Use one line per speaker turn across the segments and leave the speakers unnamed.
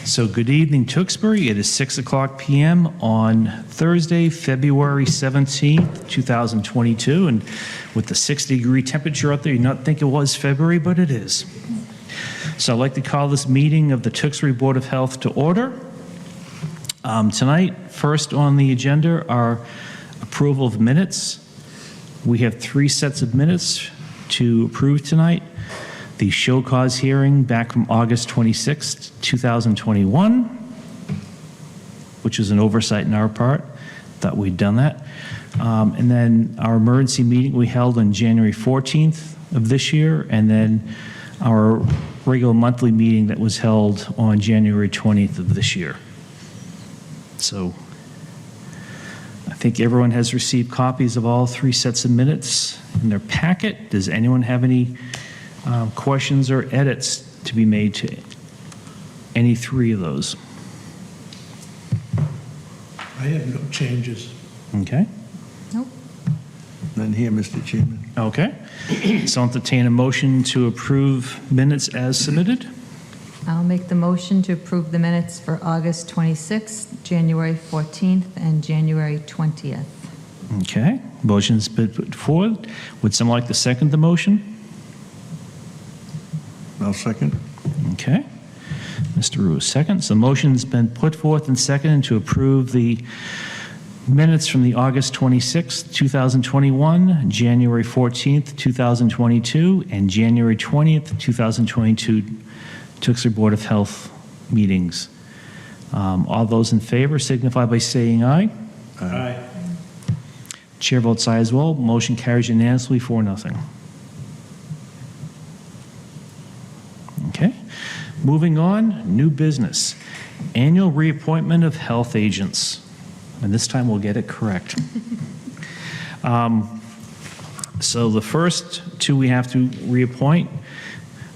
So good evening, Tewksbury. It is 6:00 p.m. on Thursday, February 17th, 2022. And with the 60-degree temperature out there, you'd not think it was February, but it is. So I'd like to call this meeting of the Tewksbury Board of Health to order. Tonight, first on the agenda are approval of minutes. We have 3 sets of minutes to approve tonight. The show cause hearing back from August 26th, 2021, which is an oversight on our part. Thought we'd done that. And then our emergency meeting we held on January 14th of this year, and then our regular monthly meeting that was held on January 20th of this year. So I think everyone has received copies of all 3 sets of minutes in their packet. Does anyone have any questions or edits to be made to any 3 of those?
I have no changes.
Okay.
Nope.
None here, Mr. Chairman.
Okay. So I'll entertain a motion to approve minutes as submitted.
I'll make the motion to approve the minutes for August 26th, January 14th, and January 20th.
Okay. Motion's been put forward. Would someone like to second the motion?
I'll second.
Okay. Mr. Ruiz seconds. The motion's been put forth and seconded to approve the minutes from the August 26th, 2021, January 14th, 2022, and January 20th, 2022 Tewksbury Board of Health meetings. All those in favor signify by saying aye.
Aye.
Chair votes aye as well. Motion carries unanimously 4-0. Okay. Moving on, new business. Annual reappointment of health agents. And this time we'll get it correct. So the first 2 we have to reappoint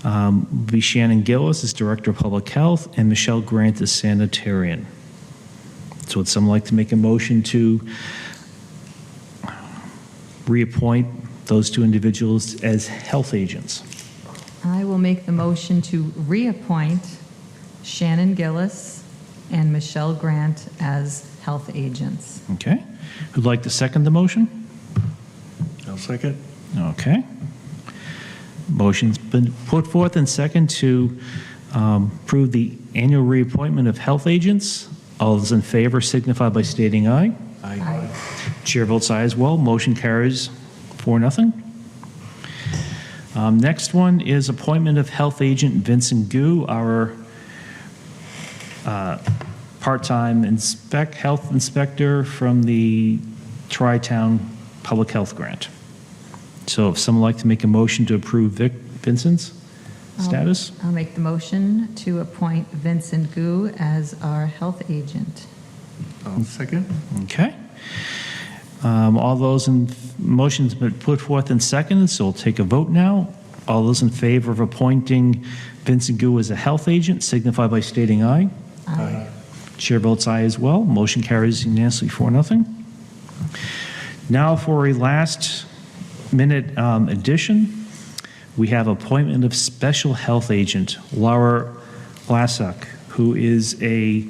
will be Shannon Gillis as Director of Public Health and Michelle Grant as Sanitarian. So would someone like to make a motion to reappoint those 2 individuals as health agents?
I will make the motion to reappoint Shannon Gillis and Michelle Grant as health agents.
Okay. Who'd like to second the motion?
I'll second.
Okay. Motion's been put forth and second to approve the annual reappointment of health agents. All those in favor signify by stating aye.
Aye.
Chair votes aye as well. Motion carries 4-0. Next one is appointment of health agent Vincent Gu, our part-time health inspector from the Tri-Town Public Health Grant. So if someone would like to make a motion to approve Vincent's status?
I'll make the motion to appoint Vincent Gu as our health agent.
I'll second.
Okay. All those in motions been put forth and seconded, so we'll take a vote now. All those in favor of appointing Vincent Gu as a health agent signify by stating aye.
Aye.
Chair votes aye as well. Motion carries unanimously 4-0. Now for a last minute addition, we have appointment of special health agent Laura Blasoc, who is a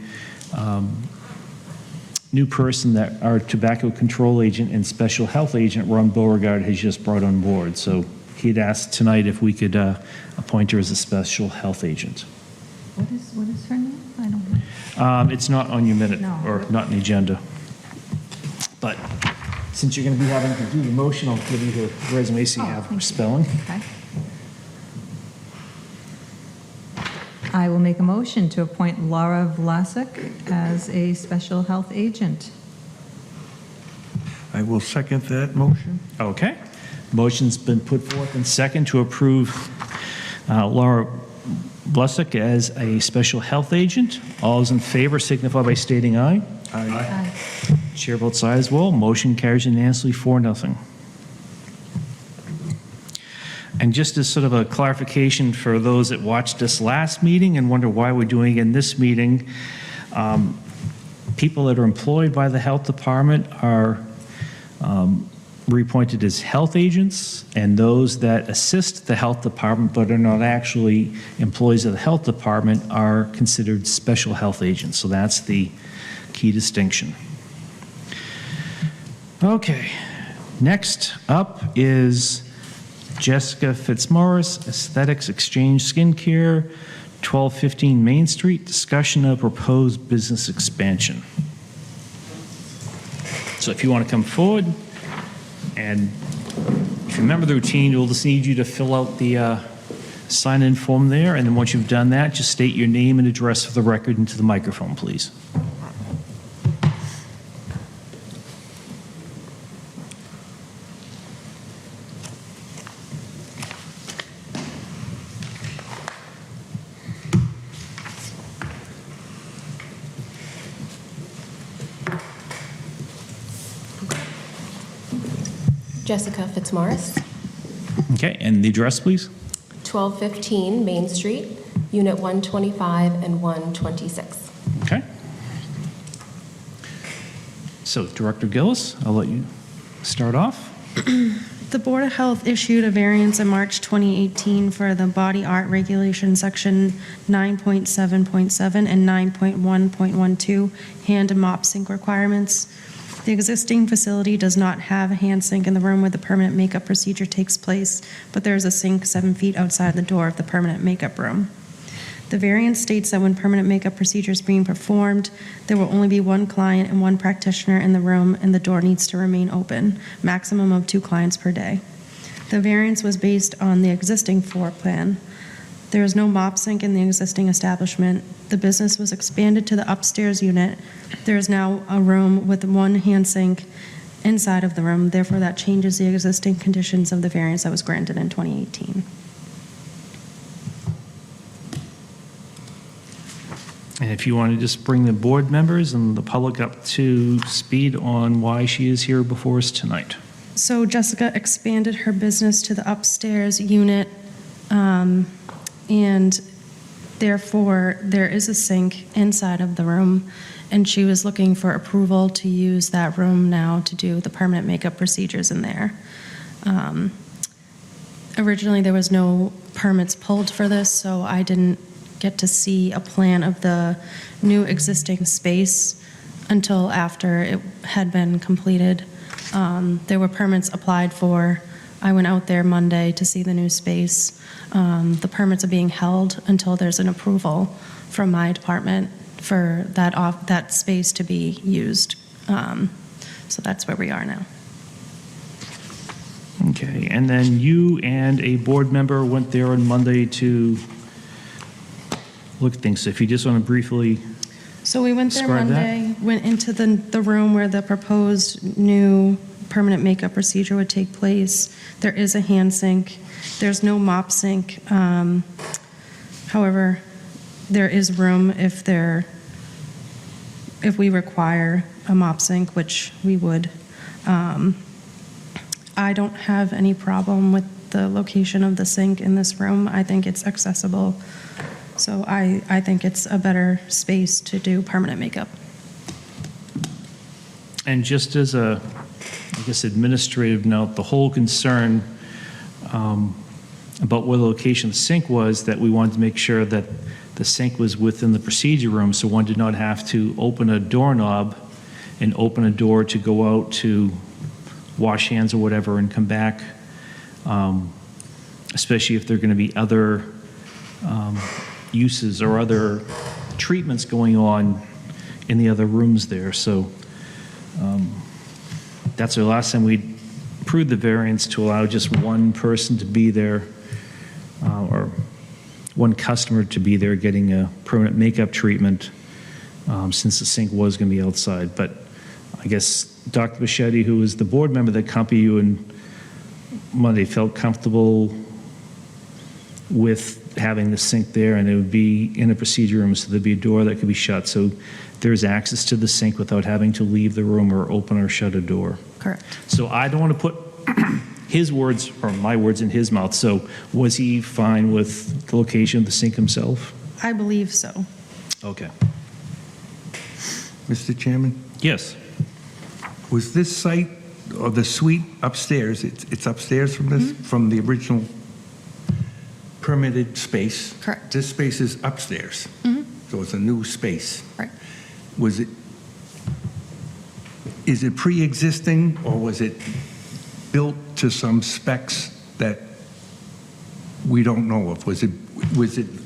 new person that our tobacco control agent and special health agent Ron Beauregard has just brought on board. So he'd asked tonight if we could appoint her as a special health agent.
What is her name? I don't know.
It's not on your minute
No.
or not on the agenda. But since you're going to be having to do the motion, I'll give you the resume so you have
thank you.
spelling.
Okay. I will make a motion to appoint Laura Vlasic as a special health agent.
I will second that motion.
Okay. Motion's been put forth and second to approve Laura Blasoc as a special health agent. All those in favor signify by stating aye.
Aye.
Chair votes aye as well. Motion carries unanimously 4-0. And just as sort of a clarification for those that watched us last meeting and wonder why we're doing it in this meeting, people that are employed by the health department are reappointed as health agents, and those that assist the health department but are not actually employees of the health department are considered special health agents. So that's the key distinction. Okay, next up is Jessica Fitzmaurice, Aesthetics Exchange Skincare, 1215 Main Street, discussion of proposed business expansion. So if you want to come forward, and if you remember the routine, we'll just need you to fill out the sign-in form there, and then once you've done that, just state your name and address for the record into the microphone, please.
Jessica Fitzmaurice,
Okay, and the address, please?
1215 Main Street, Unit 125 and 126.
Okay. So, Director Gillis, I'll let you start off.
The Board of Health issued a variance in March 2018 for the body art regulation, section 9.7.7 and 9.1.12, hand and mop sink requirements. The existing facility does not have a hand sink in the room where the permanent makeup procedure takes place, but there is a sink 7 feet outside the door of the permanent makeup room. The variance states that when permanent makeup procedure is being performed, there will only be one client and one practitioner in the room, and the door needs to remain open, maximum of 2 clients per day. The variance was based on the existing floor plan. There is no mop sink in the existing establishment. The business was expanded to the upstairs unit. There is now a room with 1 hand sink inside of the room. Therefore, that changes the existing conditions of the variance that was granted in 2018.
And if you want to just bring the board members and the public up to speed on why she is here before us tonight.
So Jessica expanded her business to the upstairs unit, and therefore there is a sink inside of the room, and she was looking for approval to use that room now to do the permanent makeup procedures in there. Originally, there was no permits pulled for this, so I didn't get to see a plan of the new existing space until after it had been completed. There were permits applied for. I went out there Monday to see the new space. The permits are being held until there's an approval from my department for that space to be used. So that's where we are now.
Okay, and then you and a board member went there on Monday to look at things. So if you just want to briefly,
So we went there
Describe that.
Monday, went into the room where the proposed new permanent makeup procedure would take place. There is a hand sink. There's no mop sink. However, there is room if we require a mop sink, which we would. I don't have any problem with the location of the sink in this room. I think it's accessible. So I think it's a better space to do permanent makeup.
and just as a, I guess, administrative note, the whole concern about where the location of the sink was, that we wanted to make sure that the sink was within the procedure room, so one did not have to open a doorknob and open a door to go out to wash hands or whatever and come back, especially if there are going to be other uses or other treatments going on in the other rooms there. So that's the last time we approved the variance to allow just one person to be there, or one customer to be there getting a permanent makeup treatment, since the sink was going to be outside. But I guess Dr. Bichetti, who was the board member that accompanied you on Monday, felt comfortable with having the sink there, and it would be in a procedure room, so there'd be a door that could be shut. So there's access to the sink without having to leave the room or open or shut a door.
Correct.
So I don't want to put his words or my words in his mouth. So was he fine with the location of the sink himself?
I believe so.
Okay.
Mr. Chairman,
Yes.
was this site or the suite upstairs, it's upstairs from this, from the original permitted space?
Correct.
This space is upstairs? So it's a new space?
Right.
Is it pre-existing, or was it built to some specs that we don't know of? Was it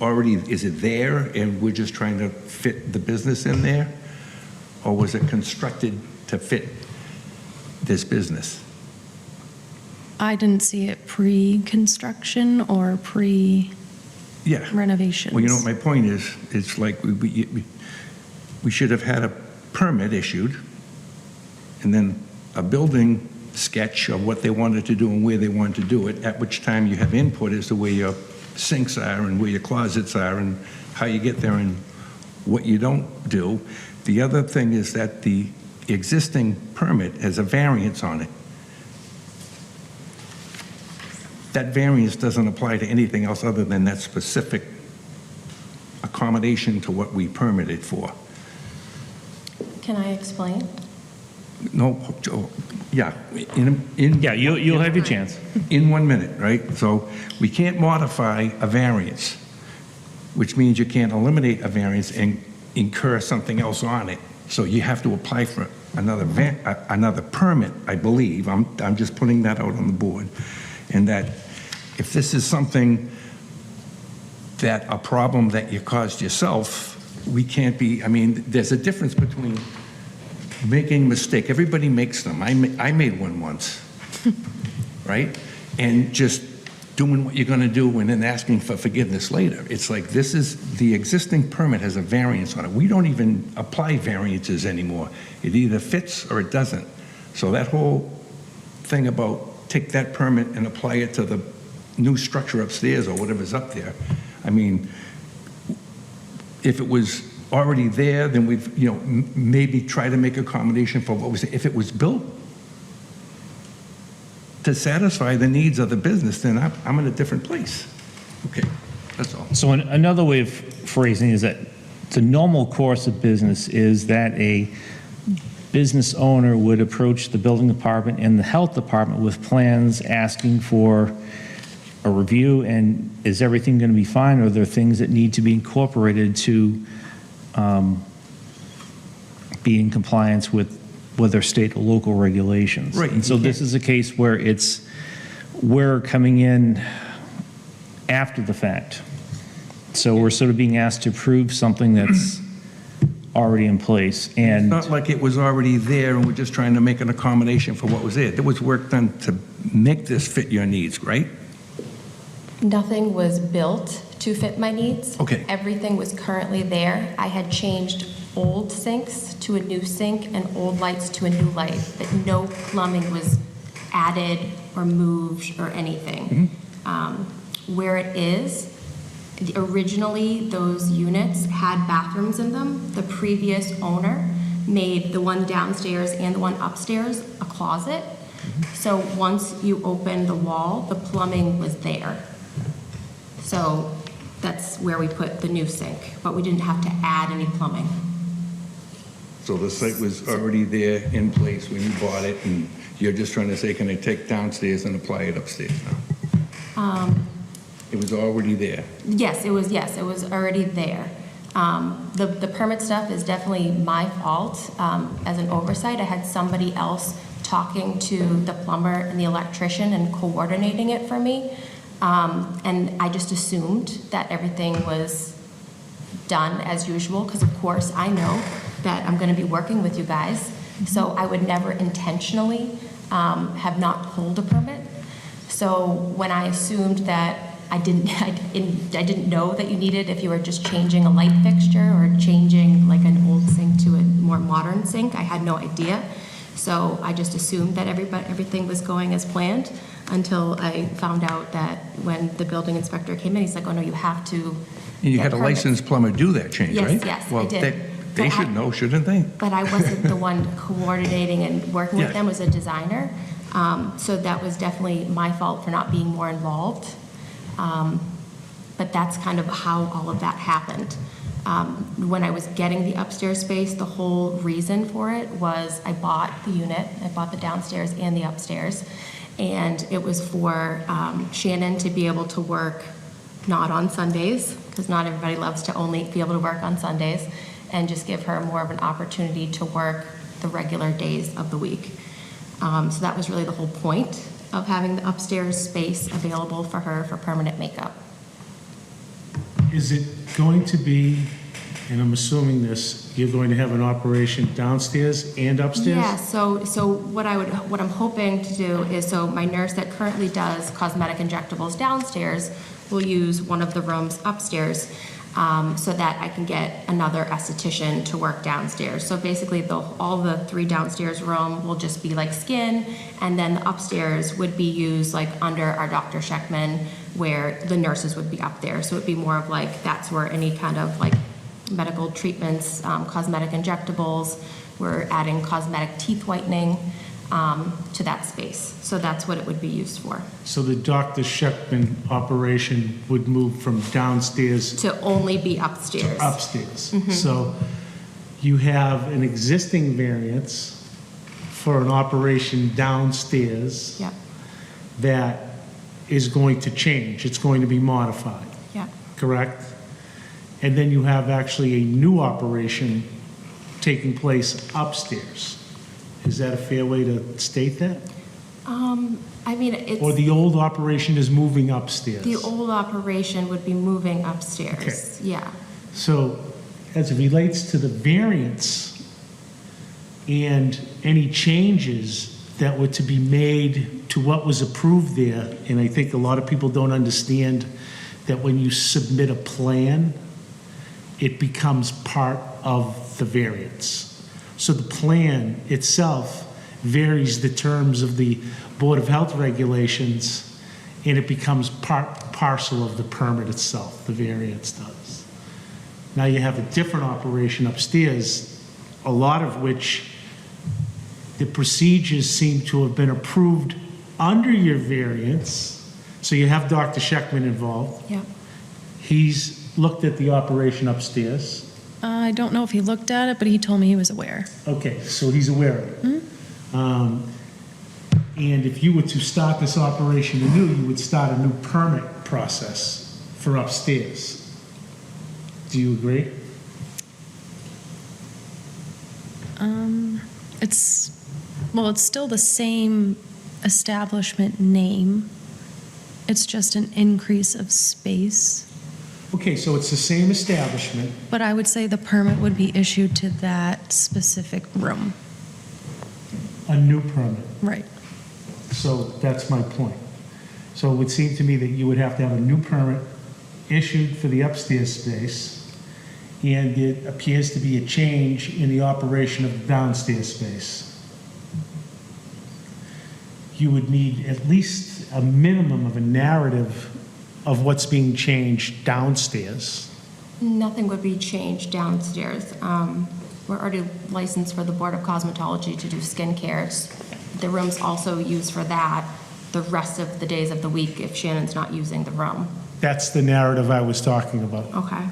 already, is it there and we're just trying to fit the business in there? Or was it constructed to fit this business?
I didn't see it pre-construction or
Yeah.
pre-renovations.
Well, you know what my point is? It's like we should have had a permit issued and then a building sketch of what they wanted to do and where they wanted to do it, at which time you have input as to where your sinks are and where your closets are and how you get there and what you don't do. The other thing is that the existing permit has a variance on it. That variance doesn't apply to anything else other than that specific accommodation to what we permitted for.
Can I explain?
No, yeah, in
Yeah, you'll have your chance.
in 1 minute, right? So we can't modify a variance, which means you can't eliminate a variance and incur something else on it. So you have to apply for another permit, I believe. I'm just putting that out on the board. And that if this is something that a problem that you caused yourself, we can't be, I mean, there's a difference between making a mistake. Everybody makes them. I made one once, right? And just doing what you're going to do and then asking for forgiveness later. It's like this is, the existing permit has a variance on it. We don't even apply variances anymore. It either fits or it doesn't. So that whole thing about take that permit and apply it to the new structure upstairs or whatever's up there, I mean, if it was already there, then we've, maybe try to make accommodation for what was, if it was built to satisfy the needs of the business, then I'm in a different place. Okay, that's all.
So another way of phrasing is that the normal course of business is that a business owner would approach the building department and the health department with plans asking for a review, and is everything going to be fine, or are there things that need to be incorporated to be in compliance with whether state or local regulations.
Right.
And so this is a case where we're coming in after the fact. So we're sort of being asked to prove something that's already in place. And
It's not like it was already there and we're just trying to make an accommodation for what was there. There was work done to make this fit your needs, right?
Nothing was built to fit my needs.
Okay.
Everything was currently there. I had changed old sinks to a new sink and old lights to a new light, but no plumbing was added or moved or anything. Where it is, originally those units had bathrooms in them. The previous owner made the one downstairs and the one upstairs a closet. So once you open the wall, the plumbing was there. So that's where we put the new sink, but we didn't have to add any plumbing.
So the site was already there in place when you bought it, and you're just trying to say, can I take downstairs and apply it upstairs now? It was already there.
Yes, it was already there. The permit stuff is definitely my fault. As an oversight, I had somebody else talking to the plumber and the electrician and coordinating it for me. And I just assumed that everything was done as usual, because of course I know that I'm going to be working with you guys. So I would never intentionally have not pulled a permit. So when I assumed that I didn't know that you needed, if you were just changing a light fixture or changing like an old sink to a more modern sink, I had no idea. So I just assumed that everything was going as planned until I found out that when the building inspector came in, he's like, oh no, you have to.
And you
get
had a
permits.
licensed plumber do that change,
Yes,
right?
yes, I
Well,
did.
they
But
should
I-
know, shouldn't they?
But I wasn't the one coordinating and working with
Yeah.
them as a designer. So that was definitely my fault for not being more involved. But that's kind of how all of that happened. When I was getting the upstairs space, the whole reason for it was I bought the unit, I bought the downstairs and the upstairs, and it was for Shannon to be able to work not on Sundays, because not everybody loves to only be able to work on Sundays, and just give her more of an opportunity to work the regular days of the week. So that was really the whole point of having the upstairs space available for her for permanent makeup.
Is it going to be, and I'm assuming this, you're going to have an operation downstairs and upstairs?
Yeah, so what I'm hoping to do is, so my nurse that currently does cosmetic injectables downstairs will use one of the rooms upstairs, so that I can get another esthetician to work downstairs. So basically, all the 3 downstairs room will just be like skin, and then the upstairs would be used like under our Dr. Sheckman, where the nurses would be up there. So it'd be more of like, that's where any kind of like medical treatments, cosmetic injectables, we're adding cosmetic teeth whitening to that space. So that's what it would be used for.
So the Dr. Sheckman operation would move from downstairs
To only be upstairs.
upstairs. So you have an existing variance for an operation downstairs
Yep,
that is going to change. It's going to be modified,
yep.
correct? And then you have actually a new operation taking place upstairs. Is that a fair way to state that?
I mean,
Or
it's,
the old operation is moving upstairs?
the old operation would be moving upstairs, yeah.
So as it relates to the variance and any changes that were to be made to what was approved there, and I think a lot of people don't understand that when you submit a plan, it becomes part of the variance. So the plan itself varies the terms of the Board of Health regulations, and it becomes parcel of the permit itself, the variance does. Now you have a different operation upstairs, a lot of which the procedures seem to have been approved under your variance. So you have Dr. Sheckman involved.
Yep.
He's looked at the operation upstairs.
I don't know if he looked at it, but he told me he was aware.
Okay, so he's aware of it. And if you were to start this operation anew, you would start a new permit process for upstairs. Do you agree?
It's still the same establishment name. It's just an increase of space.
Okay, so it's the same establishment.
But I would say the permit would be issued to that specific room.
A new permit.
Right.
So that's my point. So it would seem to me that you would have to have a new permit issued for the upstairs space, and it appears to be a change in the operation of the downstairs space. You would need at least a minimum of a narrative of what's being changed downstairs.
Nothing would be changed downstairs. We're already licensed for the Board of Cosmetology to do skincare. The room's also used for that the rest of the days of the week if Shannon's not using the room.
That's the narrative I was talking about.
Okay.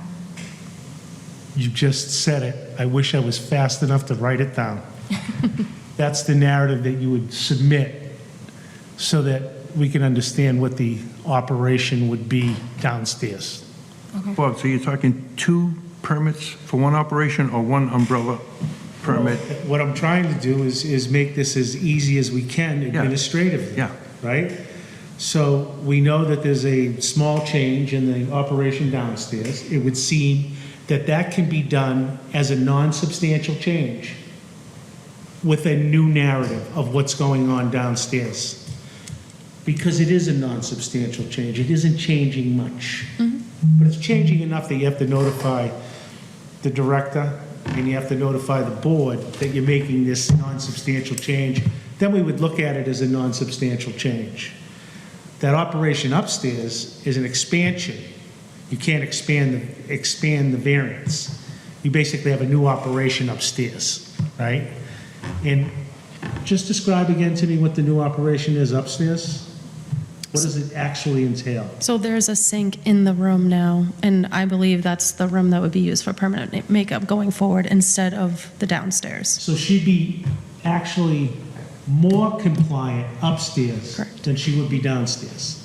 You just said it. I wish I was fast enough to write it down. That's the narrative that you would submit so that we can understand what the operation would be downstairs.
Okay.
Bob, so you're talking 2 permits for one operation or one umbrella permit?
What I'm trying to do is make this as easy as we can administratively.
Yeah.
Right? So we know that there's a small change in the operation downstairs. It would seem that that can be done as a non-substantial change with a new narrative of what's going on downstairs. Because it is a non-substantial change. It isn't changing much. But it's changing enough that you have to notify the director and you have to notify the board that you're making this non-substantial change. Then we would look at it as a non-substantial change. That operation upstairs is an expansion. You can't expand the variance. You basically have a new operation upstairs, right? And just describe again to me what the new operation is upstairs. What does it actually entail?
So there's a sink in the room now, and I believe that's the room that would be used for permanent makeup going forward instead of the downstairs.
So she'd be actually more compliant upstairs
Correct.
than she would be downstairs.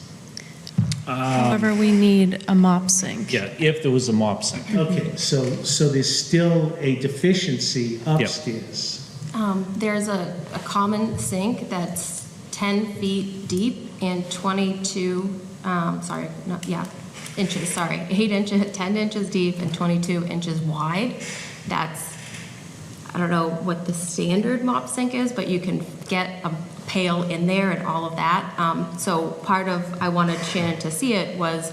However, we need a mop sink.
Yeah, if there was a mop sink.
Okay, so there's still a deficiency upstairs.
There's a common sink that's 10 feet deep and 22, inches, sorry, 8 inches, 10 inches deep and 22 inches wide. That's, I don't know what the standard mop sink is, but you can get a pail in there and all of that. So part of, I wanted Shannon to see it was,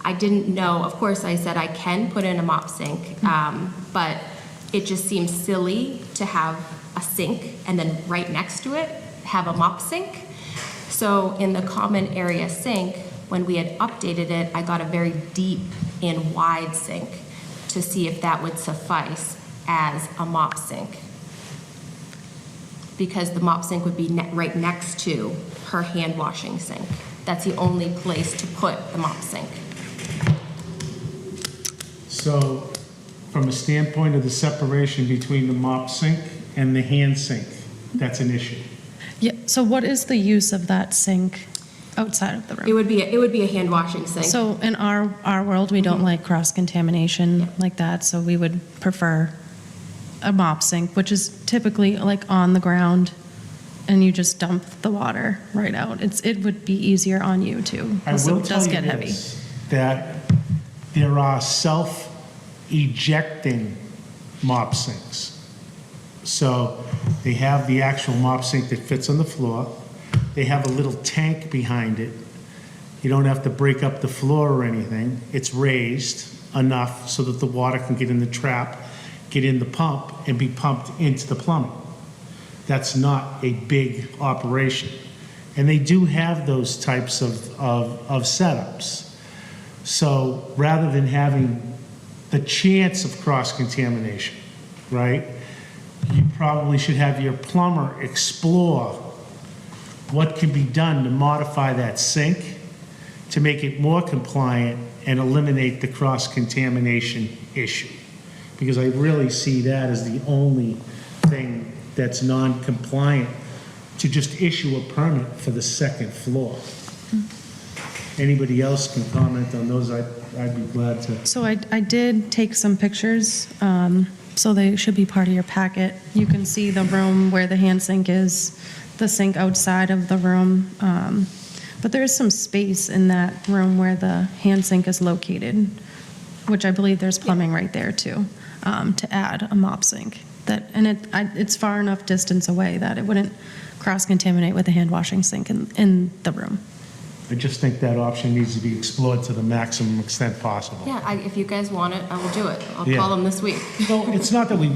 I didn't know, of course I said I can put in a mop sink, but it just seems silly to have a sink and then right next to it have a mop sink. So in the common area sink, when we had updated it, I got a very deep and wide sink to see if that would suffice as a mop sink. Because the mop sink would be right next to her hand washing sink. That's the only place to put the mop sink.
So from a standpoint of the separation between the mop sink and the hand sink, that's an issue.
Yeah, so what is the use of that sink outside of the room?
It would be a hand washing sink.
So in our world, we don't like cross-contamination like that, so we would prefer a mop sink, which is typically like on the ground, and you just dump the water right out. It would be easier on you too.
I
So
will
it
tell
does
you
get heavy.
this, that there are self-ejecting mop sinks. So they have the actual mop sink that fits on the floor. They have a little tank behind it. You don't have to break up the floor or anything. It's raised enough so that the water can get in the trap, get in the pump, and be pumped into the plumbing. That's not a big operation. And they do have those types of setups. So rather than having the chance of cross-contamination, right, you probably should have your plumber explore what can be done to modify that sink to make it more compliant and eliminate the cross-contamination issue. Because I really see that as the only thing that's non-compliant to just issue a permit for the second floor. Anybody else can comment on those, I'd be glad to.
So I did take some pictures, so they should be part of your packet. You can see the room where the hand sink is, the sink outside of the room. But there is some space in that room where the hand sink is located, which I believe there's plumbing right there too, to add a mop sink. It's far enough distance away that it wouldn't cross-contaminate with the hand washing sink in the room.
I just think that option needs to be explored to the maximum extent possible.
Yeah, if you guys want it, I will do it. I'll
Yeah.
call them this week.
No, it's not that we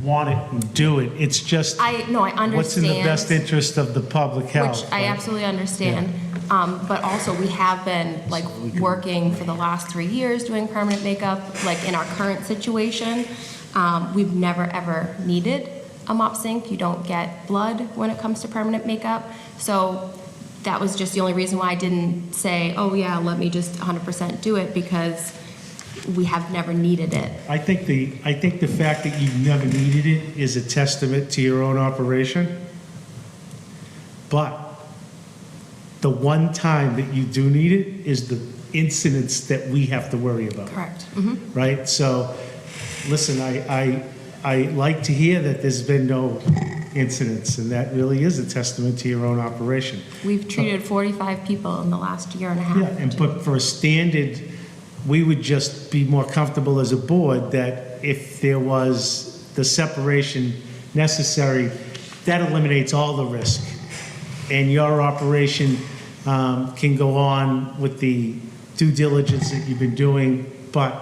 want it and do it, it's just
I understand.
what's in the best interest of the public health.
Which I
right?
absolutely understand. But also, we have been, like, working for the last 3 years doing permanent makeup. Like, in our current situation, we've never, ever needed a mop sink. You don't get blood when it comes to permanent makeup. So that was just the only reason why I didn't say, oh, yeah, let me just 100% do it, because we have never needed it.
I think the fact that you've never needed it is a testament to your own operation. But the one time that you do need it is the incidents that we have to worry about.
Correct.
Right? So, listen, I like to hear that there's been no incidents, and that really is a testament to your own operation.
We've treated 45 people in the last year and a half.
Yeah, but for a standard, we would just be more comfortable as a board that if there was the separation necessary, that eliminates all the risk. And your operation can go on with the due diligence that you've been doing, but,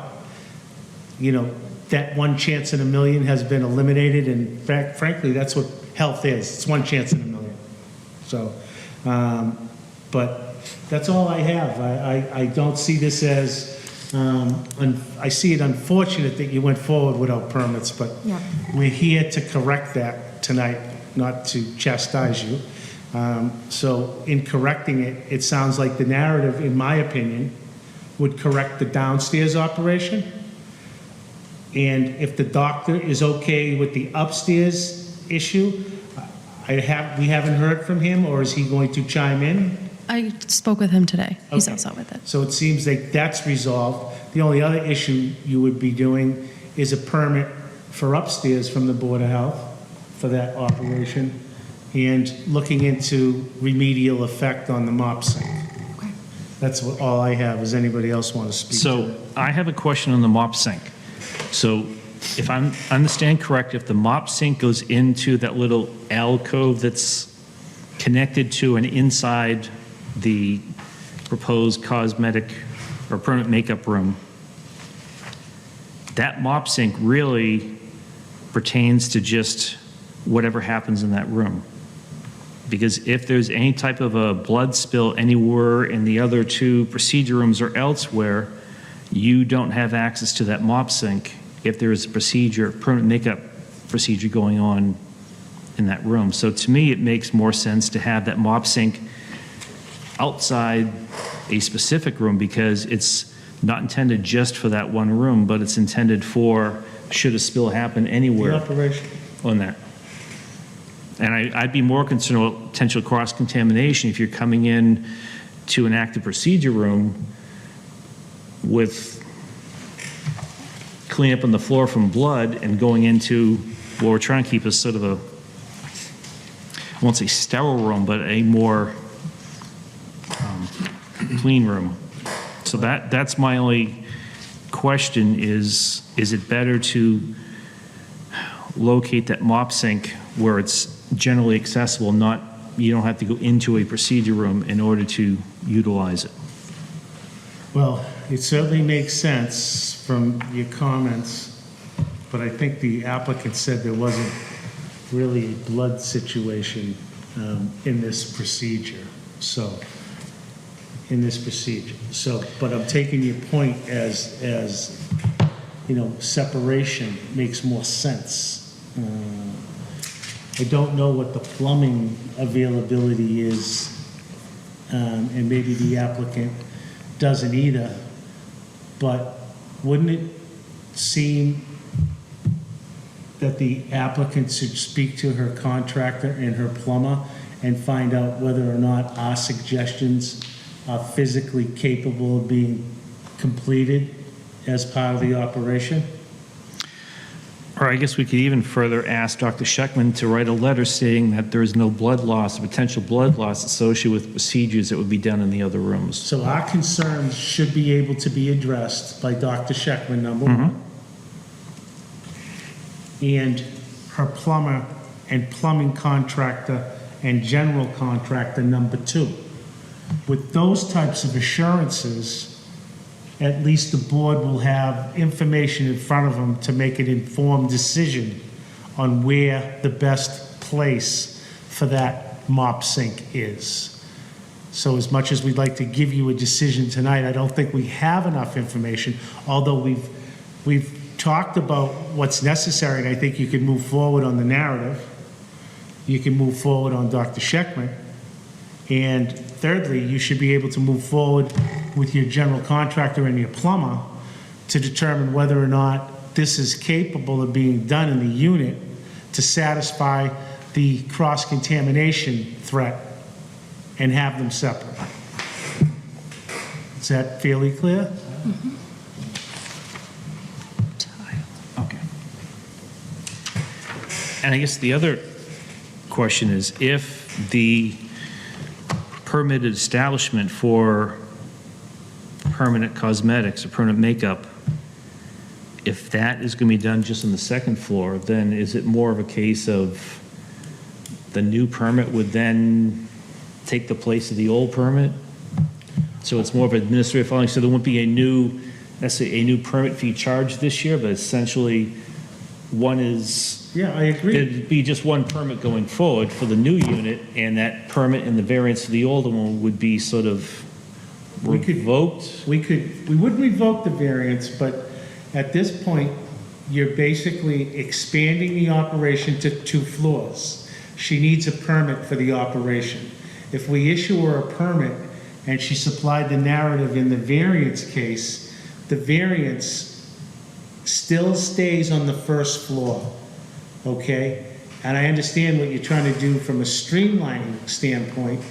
you know, that one chance in a million has been eliminated, and frankly, that's what health is. It's one chance in a million. So, but that's all I have. I don't see this as, I see it unfortunate that you went forward without permits, but
Yeah.
we're here to correct that tonight, not to chastise you. So in correcting it, it sounds like the narrative, in my opinion, would correct the downstairs operation. And if the doctor is okay with the upstairs issue, we haven't heard from him, or is he going to chime in?
I spoke with him today. He's
Okay.
all set with it.
So it seems like that's resolved. The only other issue you would be doing is a permit for upstairs from the Board of Health for that operation, and looking into remedial effect on the mop sink. That's all I have. Does anybody else want to speak to
So
it?
I have a question on the mop sink. So if I understand correct, if the mop sink goes into that little alcove that's connected to and inside the proposed cosmetic or permanent makeup room, that mop sink really pertains to just whatever happens in that room. Because if there's any type of a blood spill anywhere in the other two procedure rooms or elsewhere, you don't have access to that mop sink if there is a procedure, permanent makeup procedure going on in that room. So to me, it makes more sense to have that mop sink outside a specific room, because it's not intended just for that one room, but it's intended for, should a spill happen
The
anywhere
operation.
on that. And I'd be more concerned about potential cross-contamination if you're coming in to an active procedure room with cleanup on the floor from blood and going into what we're trying to keep as sort of a, I won't say sterile room, but a more clean room. So that's my only question is it better to locate that mop sink where it's generally accessible, not, you don't have to go into a procedure room in order to utilize it?
Well, it certainly makes sense from your comments, but I think the applicant said there wasn't really a blood situation in this procedure, but I'm taking your point as you know, separation makes more sense. I don't know what the plumbing availability is, and maybe the applicant doesn't either, but wouldn't it seem that the applicant should speak to her contractor and her plumber and find out whether or not our suggestions are physically capable of being completed as part of the operation?
Or I guess we could even further ask Dr. Scheckman to write a letter stating that there is no blood loss, potential blood loss associated with procedures that would be done in the other rooms.
So our concerns should be able to be addressed by Dr. Scheckman, number one, and her plumber and plumbing contractor and general contractor, number two. With those types of assurances, at least the board will have information in front of them to make an informed decision on where the best place for that mop sink is. So as much as we'd like to give you a decision tonight, I don't think we have enough information, although we've talked about what's necessary, and I think you can move forward on the narrative. You can move forward on Dr. Scheckman. And thirdly, you should be able to move forward with your general contractor and your plumber to determine whether or not this is capable of being done in the unit to satisfy the cross-contamination threat and have them separate. Is that fairly clear?
Okay. And I guess the other question is, if the permitted establishment for permanent cosmetics or permanent makeup, if that is going to be done just on the second floor, then is it more of a case of the new permit would then take the place of the old permit? So it's more of an administrative filing, so there won't be necessarily a new permit fee charged this year, but essentially one is,
Yeah, I agree.
it'd be just one permit going forward for the new unit, and that permit and the variance for the older one would be sort of
We could-
revoked?
We wouldn't revoke the variance, but at this point, you're basically expanding the operation to 2 floors. she needs a permit for the operation. If we issue her a permit and she supplied the narrative in the variance case, the variance still stays on the first floor, okay? And I understand what you're trying to do from a streamlining standpoint,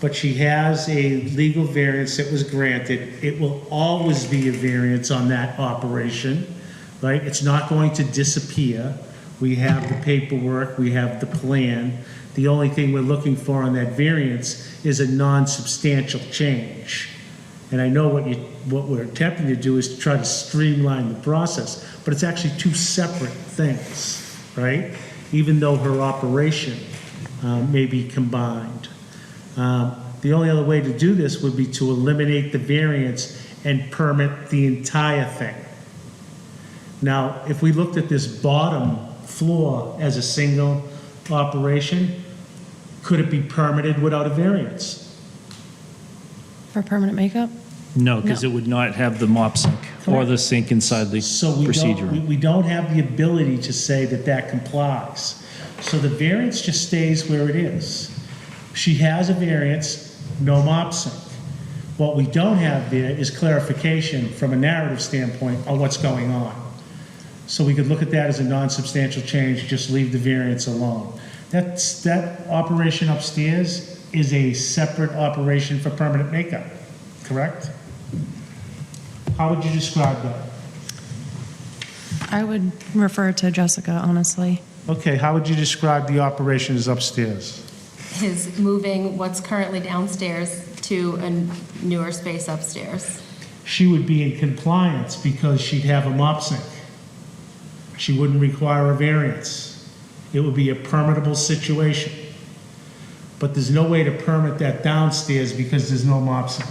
but she has a legal variance that was granted. It will always be a variance on that operation, right? It's not going to disappear. We have the paperwork, we have the plan. The only thing we're looking for on that variance is a non-substantial change. And I know what we're attempting to do is to try to streamline the process, but it's actually two separate things, right? Even though her operation may be combined. The only other way to do this would be to eliminate the variance and permit the entire thing. Now, if we looked at this bottom floor as a single operation, could it be permitted without a variance?
For permanent makeup?
No, because
No.
it would not have the mop sink or the sink inside the
So we
procedure.
we don't have the ability to say that that complies. So the variance just stays where it is. She has a variance, no mop sink. What we don't have there is clarification from a narrative standpoint on what's going on. So we could look at that as a non-substantial change, just leave the variance alone. That operation upstairs is a separate operation for permanent makeup, correct? How would you describe that?
I would refer to Jessica, honestly.
Okay, how would you describe the operations upstairs?
His moving what's currently downstairs to a newer space upstairs.
She would be in compliance because she'd have a mop sink. She wouldn't require a variance. It would be a permittable situation. But there's no way to permit that downstairs because there's no mop sink,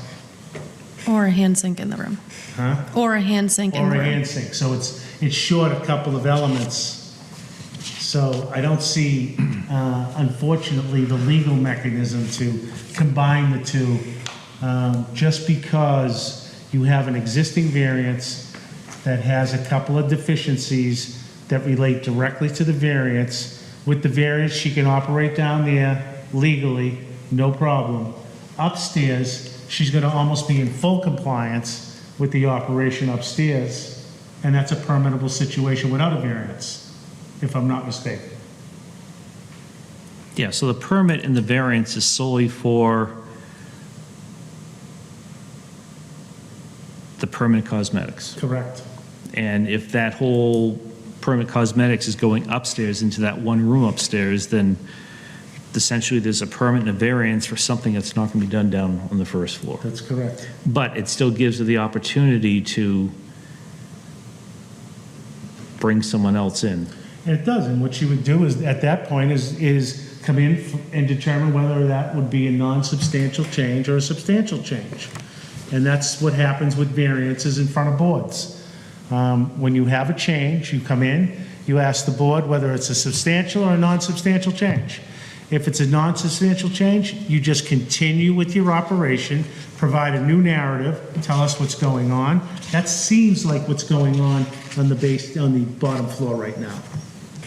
Or a hand sink in the room.
huh?
Or a hand sink in
Or
the
a
room.
hand sink, so it's short a couple of elements. So I don't see, unfortunately, the legal mechanism to combine the two, just because you have an existing variance that has a couple of deficiencies that relate directly to the variance. With the variance, she can operate down there legally, no problem. Upstairs, she's gonna almost be in full compliance with the operation upstairs, and that's a permittable situation without a variance, if I'm not mistaken.
Yeah, so the permit and the variance is solely for the permanent cosmetics.
Correct.
And if that whole permanent cosmetics is going upstairs into that one room upstairs, then essentially there's a permit and a variance for something that's not going to be done down on the first floor.
That's correct.
But it still gives her the opportunity to bring someone else in.
And it does, and what she would do is, at that point, is come in and determine whether that would be a non-substantial change or a substantial change. And that's what happens with variances in front of boards. When you have a change, you come in, you ask the board whether it's a substantial or a non-substantial change. If it's a non-substantial change, you just continue with your operation, provide a new narrative, tell us what's going on. That seems like what's going on the bottom floor right now,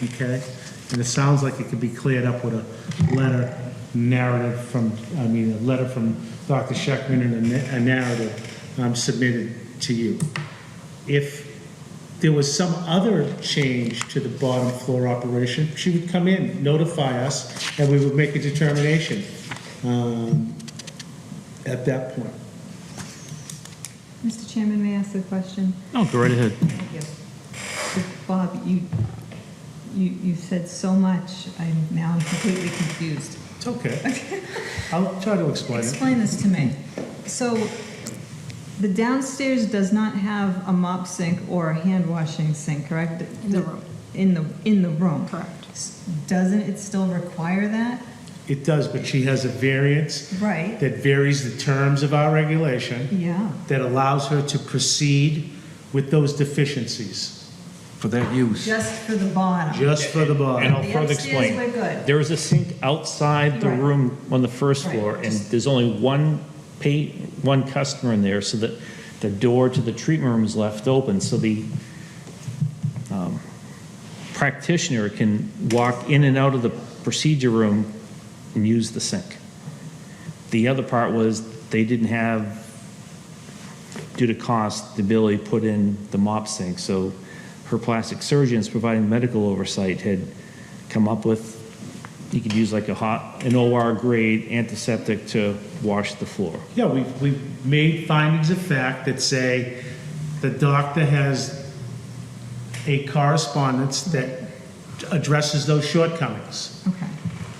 okay? And it sounds like it could be cleared up with a letter from Dr. Scheckman and a narrative submitted to you. If there was some other change to the bottom floor operation, she would come in, notify us, and we would make a determination at that point.
Mr. Chairman, may I ask a question?
Oh, go right ahead.
Thank you. Bob, you said so much, I'm now completely confused.
It's okay. I'll try to explain it.
Explain this to me. So, the downstairs does not have a mop sink or a hand washing sink, correct?
In the room.
In the room.
Correct.
Doesn't it still require that?
It does, but she has a variance
Right.
that varies the terms of our regulation,
Yeah.
that allows her to proceed with those deficiencies,
For that use.
Just for the bottom.
just for the
And
bottom.
I'll
The
further
upstairs,
explain.
we're good.
There is a sink outside the
Right.
room on the first
Right.
floor, and there's only one customer in there, so that the door to the treatment room is left open, so the practitioner can walk in and out of the procedure room and use the sink. The other part was they didn't have, due to cost, the ability to put in the mop sink. So her plastic surgeons providing medical oversight had come up with, you could use like an OR grade antiseptic to wash the floor.
Yeah, we've made findings of fact that say the doctor has a correspondence that addresses those shortcomings.
Okay.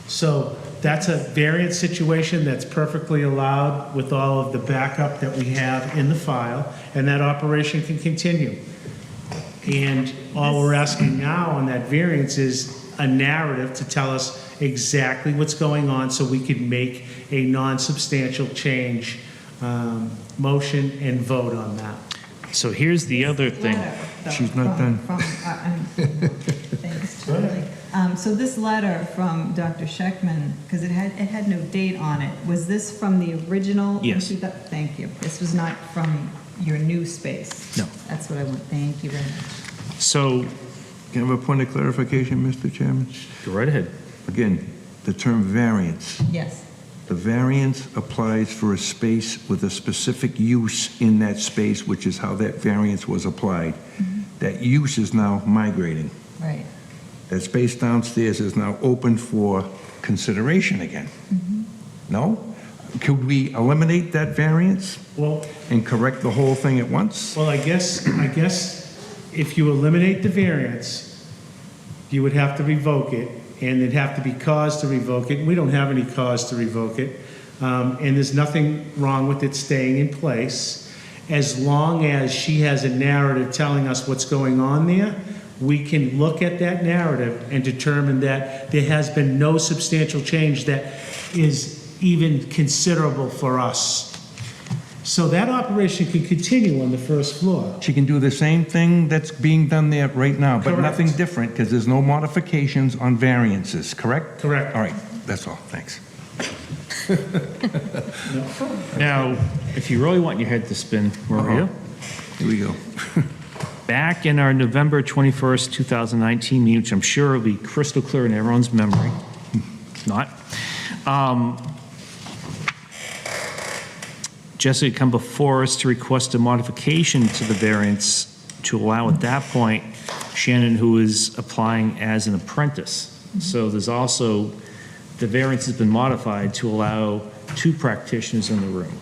So that's a variance situation that's perfectly allowed with all of the backup that we have in the file, and that operation can continue. And all we're asking now on that variance is a narrative to tell us exactly what's going on so we can make a non-substantial change motion and vote on that.
So here's the other thing.
She's not done.
Thanks, Charlie. So this letter from Dr. Scheckman, because it had no date on it, was this from the original?
Yes.
Thank you. This was not from your new space?
No.
That's what I want. Thank you very much.
So,
Can I have a point of clarification, Mr. Chairman?
go right ahead.
Again, the term variance.
Yes.
The variance applies for a space with a specific use in that space, which is how that variance was applied. That use is now migrating.
Right.
That space downstairs is now open for consideration again. No? Could we eliminate that variance
Well,
and correct the whole thing at once?
I guess if you eliminate the variance, you would have to revoke it, and there'd have to be cause to revoke it. We don't have any cause to revoke it, and there's nothing wrong with it staying in place. As long as she has a narrative telling us what's going on there, we can look at that narrative and determine that there has been no substantial change that is even considerable for us. So that operation can continue on the first floor.
She can do the same thing that's being done there right now, but
Correct.
nothing different, because there's no modifications on variances, correct?
Correct.
All right, that's all, thanks.
Now, if you really want your head to spin, Maria,
Here we go.
back in our November 21st, 2019 meeting, which I'm sure will be crystal clear in everyone's memory, if not, Jessica had come before us to request a modification to the variance to allow at that point Shannon, who is applying as an apprentice. So there's also, the variance has been modified to allow 2 practitioners in the room.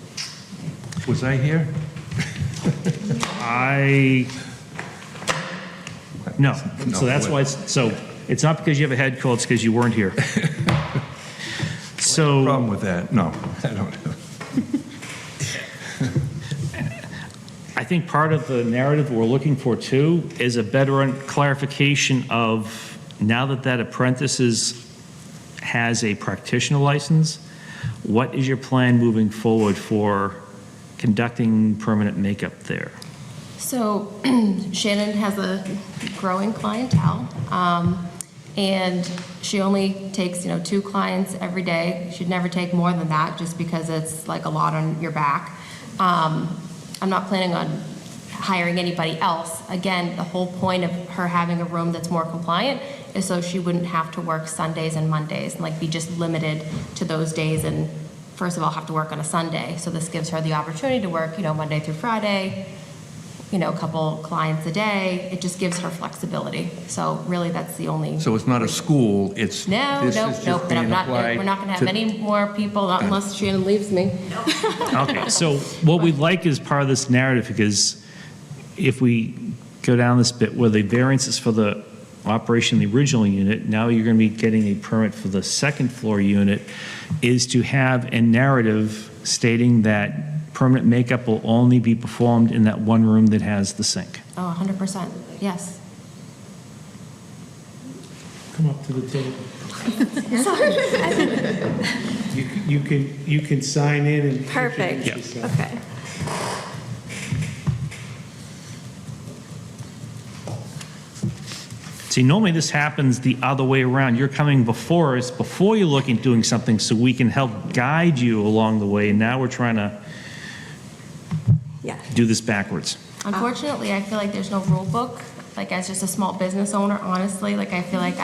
Was I here?
No, so that's why it's not because you have a head cold, it's because you weren't here. So.
Problem with that? No, I don't.
I think part of the narrative we're looking for too is a better clarification of, now that that apprentice has a practitioner license, what is your plan moving forward for conducting permanent makeup there?
So Shannon has a growing clientele, and she only takes, 2 clients every day. She'd never take more than that, just because it's like a lot on your back. I'm not planning on hiring anybody else. Again, the whole point of her having a room that's more compliant is so she wouldn't have to work Sundays and Mondays and like be just limited to those days, and first of all have to work on a Sunday. So this gives her the opportunity to work, Monday through Friday, a couple clients a day. It just gives her flexibility. So really that's the only.
So it's not a school, it's.
No,
this is just
and
being applied
we're not gonna have
to-
any more people, not unless Shannon leaves me.
Okay, so what we'd like is part of this narrative, because if we go down this bit where the variance is for the operation of the original unit, now you're going to be getting a permit for the second floor unit, is to have a narrative stating that permanent makeup will only be performed in that one room that has the sink.
Oh, 100%, yes.
Come up to the table. You can sign in and.
Perfect.
introduce yourself.
Okay.
See, normally this happens the other way around. You're coming before us, before you're looking at doing something, so we can help guide you along the way, and now we're trying to
Yeah.
do this backwards.
Unfortunately, I feel like there's no rule book. Like, as just a small business owner, honestly, like, I feel like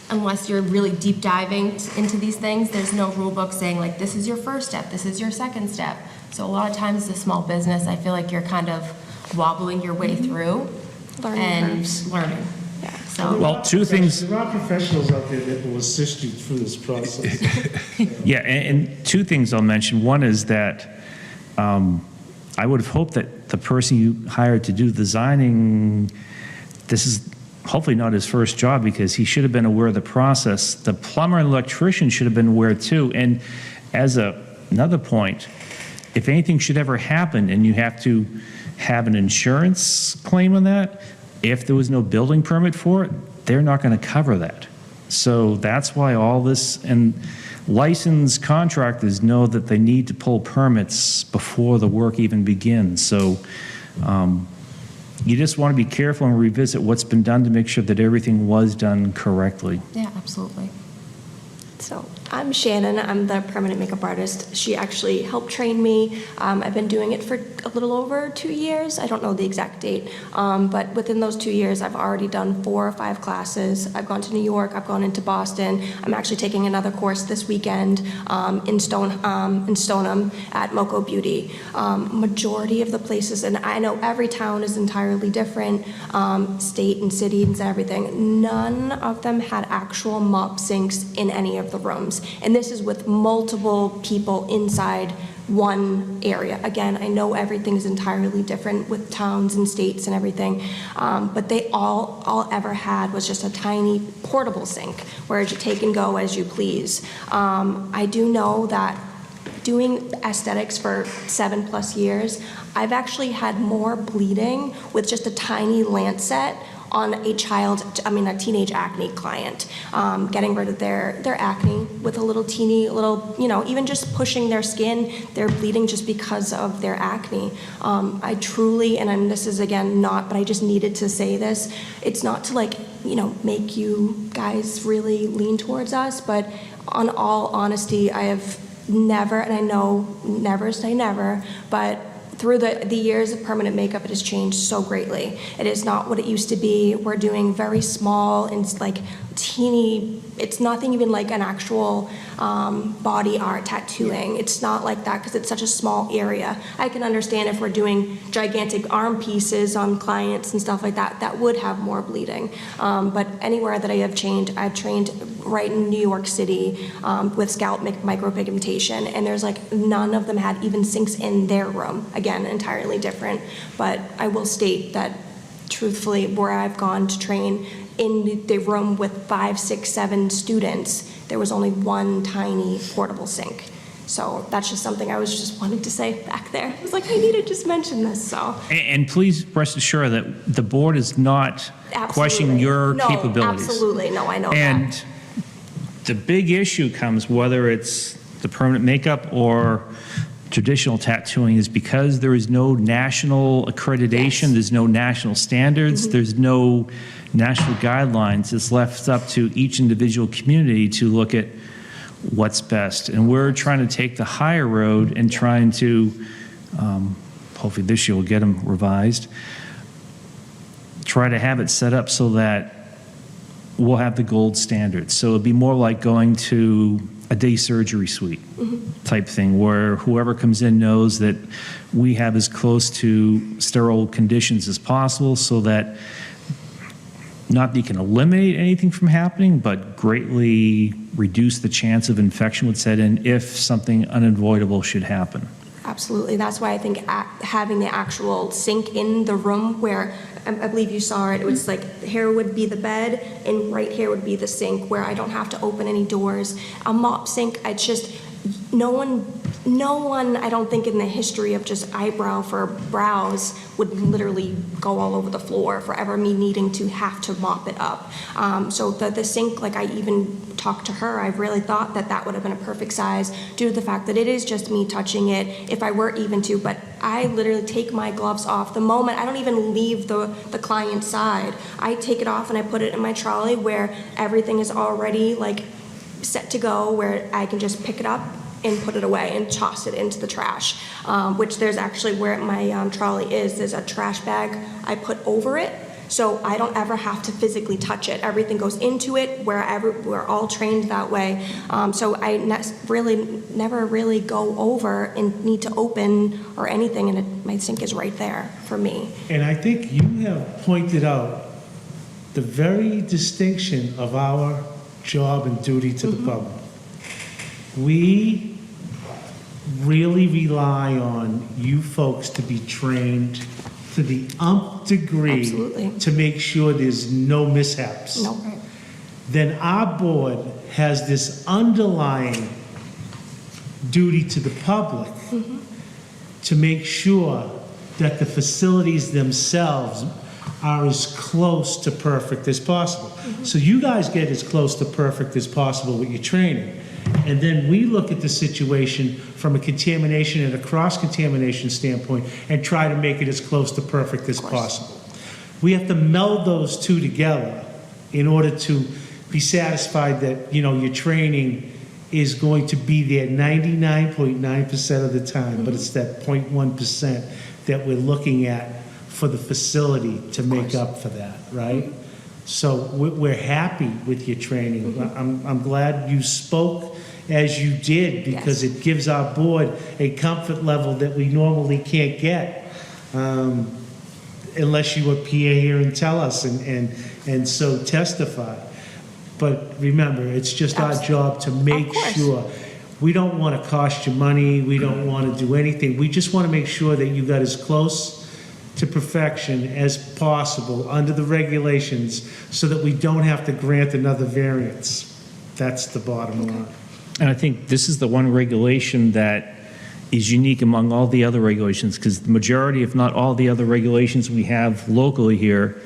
unless you're really deep diving into these things, there's no rule book saying like, this is your first step, this is your second step. So a lot of times as a small business, I feel like you're kind of wobbling your way through
Learning
and
curves.
learning.
Yeah.
So,
Well, two things.
There are professionals out there that will assist you through this process.
Yeah, and two things I'll mention. One is that I would have hoped that the person you hired to do the designing, this is hopefully not his first job, because he should have been aware of the process. The plumber and electrician should have been aware too. And as another point, if anything should ever happen and you have to have an insurance claim on that, if there was no building permit for it, they're not going to cover that. So that's why all this, and licensed contractors know that they need to pull permits before the work even begins. So you just want to be careful and revisit what's been done to make sure that everything was done correctly.
yeah, absolutely.
So I'm Shannon. I'm the permanent makeup artist. She actually helped train me. I've been doing it for a little over 2 years. I don't know the exact date, but within those 2 years, I've already done 4 or 5 classes. I've gone to New York. I've gone into Boston. I'm actually taking another course this weekend in Stoneham at Moco Beauty. Majority of the places, and I know every town is entirely different, state and cities and everything. None of them had actual mop sinks in any of the rooms. And this is with multiple people inside one area. Again, I know everything's entirely different with towns and states and everything, but they all ever had was just a tiny portable sink where you take and go as you please. I do know that doing aesthetics for 7+ years, I've actually had more bleeding with just a tiny Lancet on a teenage acne client, getting rid of their acne with a little teeny little, even just pushing their skin, they're bleeding just because of their acne. I truly, and this is again not, but I just needed to say this, it's not to make you guys really lean towards us, but on all honesty, I have never, and I know never say never, but through the years of permanent makeup, it has changed so greatly. It is not what it used to be. We're doing very small and teeny, it's nothing even like an actual body art tattooing. It's not like that because it's such a small area. I can understand if we're doing gigantic arm pieces on clients and stuff like that, that would have more bleeding. But anywhere that I have trained, I've trained right in New York City with scalp micropigmentation, and there's none of them had even sinks in their room. Again, entirely different. But I will state that truthfully, where I've gone to train in the room with 5, 6, 7 students, there was only one tiny portable sink. So that's just something I was just wanting to say back there. I was I need to just mention this, so.
And please rest assured that the board is not questioning your capabilities.
Absolutely, no, I know
And
that.
the big issue comes, whether it's the permanent makeup or traditional tattooing, is because there is no national accreditation,
Yes.
there's no national standards, there's no national guidelines. It's left up to each individual community to look at what's best. And we're trying to take the higher road and trying to, hopefully this year we'll get them revised, try to have it set up so that we'll have the gold standard. So it'd be more like going to a day surgery suite type thing, where whoever comes in knows that we have as close to sterile conditions as possible, so that not that you can eliminate anything from happening, but greatly reduce the chance of infection would set in if something unavoidable should happen.
Absolutely. That's why I think having the actual sink in the room where I believe you saw it, it was here would be the bed and right here would be the sink where I don't have to open any doors. A mop sink, it's just no one, I don't think in the history of just eyebrow for brows would literally go all over the floor for ever me needing to have to mop it up. So the sink, I even talked to her, I really thought that would have been a perfect size due to the fact that it is just me touching it if I were even to, but I literally take my gloves off the moment, I don't even leave the client's side. I take it off and I put it in my trolley where everything is already set to go, where I can just pick it up and put it away and toss it into the trash, which there's actually where my trolley is, there's a trash bag I put over it So I don't ever have to physically touch it. Everything goes into it, we're all trained that way. So I never really go over and need to open or anything, and my sink is right there for me.
And I think you have pointed out the very distinction of our job and duty to the public. We really rely on you folks to be trained to the nth degree
Absolutely.
to make sure there's no mishaps.
No.
Then our board has this underlying duty to the public to make sure that the facilities themselves are as close to perfect as possible. So you guys get as close to perfect as possible with your training. And then we look at the situation from a contamination and a cross-contamination standpoint and try to make it as close to perfect as possible. We have to meld those two together in order to be satisfied that, you know, your training is going to be there 99.9% of the time, but it's that 0.1% that we're looking at for the facility to make up for that, right? So we're happy with your training. I'm glad you spoke as you did, because it gives our board a comfort level that we normally can't get unless you appear here and tell us and so testify. But remember, it's just our job to make sure. We don't want to cost you money. We don't want to do anything. We just want to make sure that you got as close to perfection as possible under the regulations so that we don't have to grant another variance. That's the bottom line.
And I think this is the one regulation that is unique among all the other regulations, because the majority, if not all the other regulations we have locally here,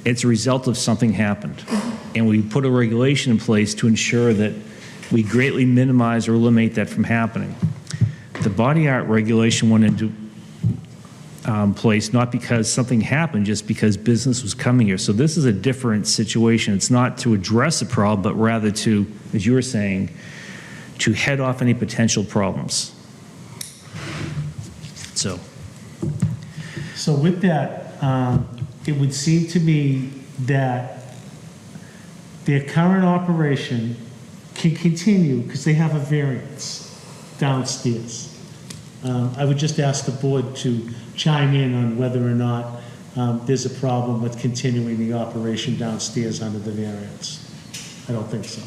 it's a result of something happened. And we put a regulation in place to ensure that we greatly minimize or eliminate that from happening. The body art regulation went into place not because something happened, just because business was coming here. So this is a different situation. It's not to address a problem, but rather to, as you were saying, to head off any potential problems. So
with that, it would seem to me that their current operation can continue because they have a variance downstairs. I would just ask the board to chime in on whether or not there's a problem with continuing the operation downstairs under the variance. I don't think so.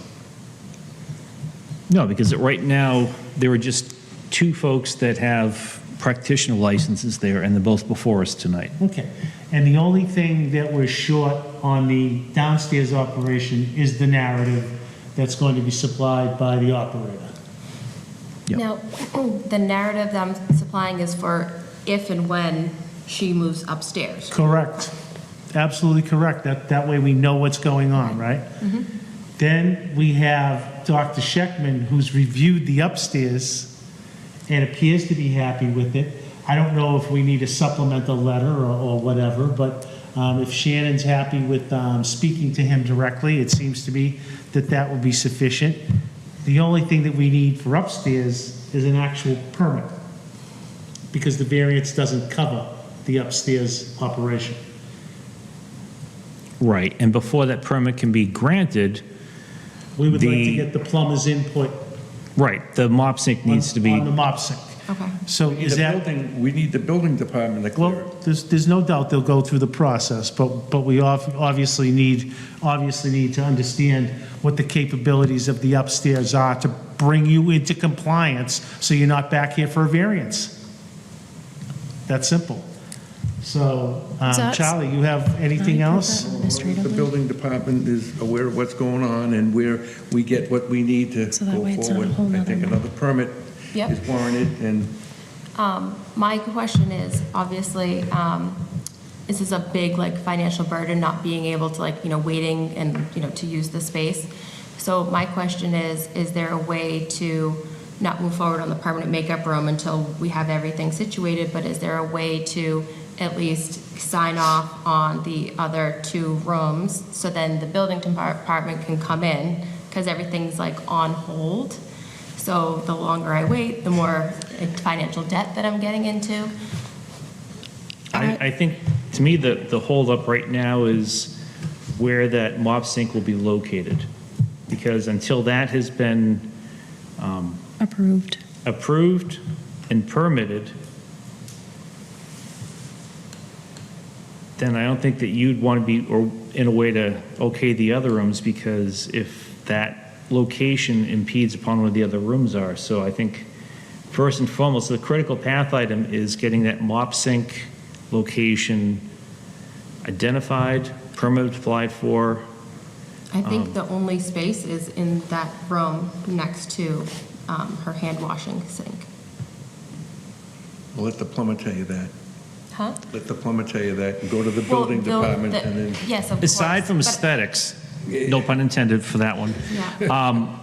no, because right now, there are just two folks that have practitioner licenses there, and they're both before us tonight.
Okay. And the only thing that we're short on the downstairs operation is the narrative that's going to be supplied by the operator.
Yep.
Now, the narrative that I'm supplying is for if and when she moves upstairs.
Correct. Absolutely correct. That way we know what's going on, right? Then we have Dr. Scheckman, who's reviewed the upstairs and appears to be happy with it. I don't know if we need a supplemental letter or whatever, but if Shannon's happy with speaking to him directly, it seems to me that that will be sufficient. The only thing that we need for upstairs is an actual permit, because the variance doesn't cover the upstairs operation.
Right, and before that permit can be granted,
We would like to
The-
get the plumber's input
right, the mop sink needs to be,
on the mop sink.
Okay.
So
We need
is
the
that,
we need the building department to clear
well,
it.
there's no doubt they'll go through the process, but we obviously need to understand what the capabilities of the upstairs are to bring you into compliance, so you're not back here for a variance. That's simple. So,
That's-
Charlie, you have anything else?
The
Administratively,
building department is aware of what's going on and where we get what we need to
So that
go
way it's not a
forward.
whole
I
nother
think
mess.
another permit
Yep.
is warranted, and
My question is, obviously, this is a big, like, financial burden, not being able to, like, waiting and, to use the space. So my question is there a way to not move forward on the permanent makeup room until we have everything situated, but is there a way to at least sign off on the other two rooms, so then the building department can come in, because everything's, like, on hold? So the longer I wait, the more financial debt that I'm getting into.
I think to me, the holdup right now is where that mop sink will be located. Because until that has been
Approved.
approved and permitted, then I don't think that you'd want to be, or in a way to okay the other rooms, because if that location impedes upon where the other rooms are. So I think, first and foremost, the critical path item is getting that mop sink location identified, permit applied for.
I think the only space is in that room next to her hand washing sink.
Let the plumber tell you that.
Huh?
Let the plumber tell you that, and go to the building
Well,
department, and then...
Yes, of course.
Aside from
but-
aesthetics, no pun intended for that one.
Yeah.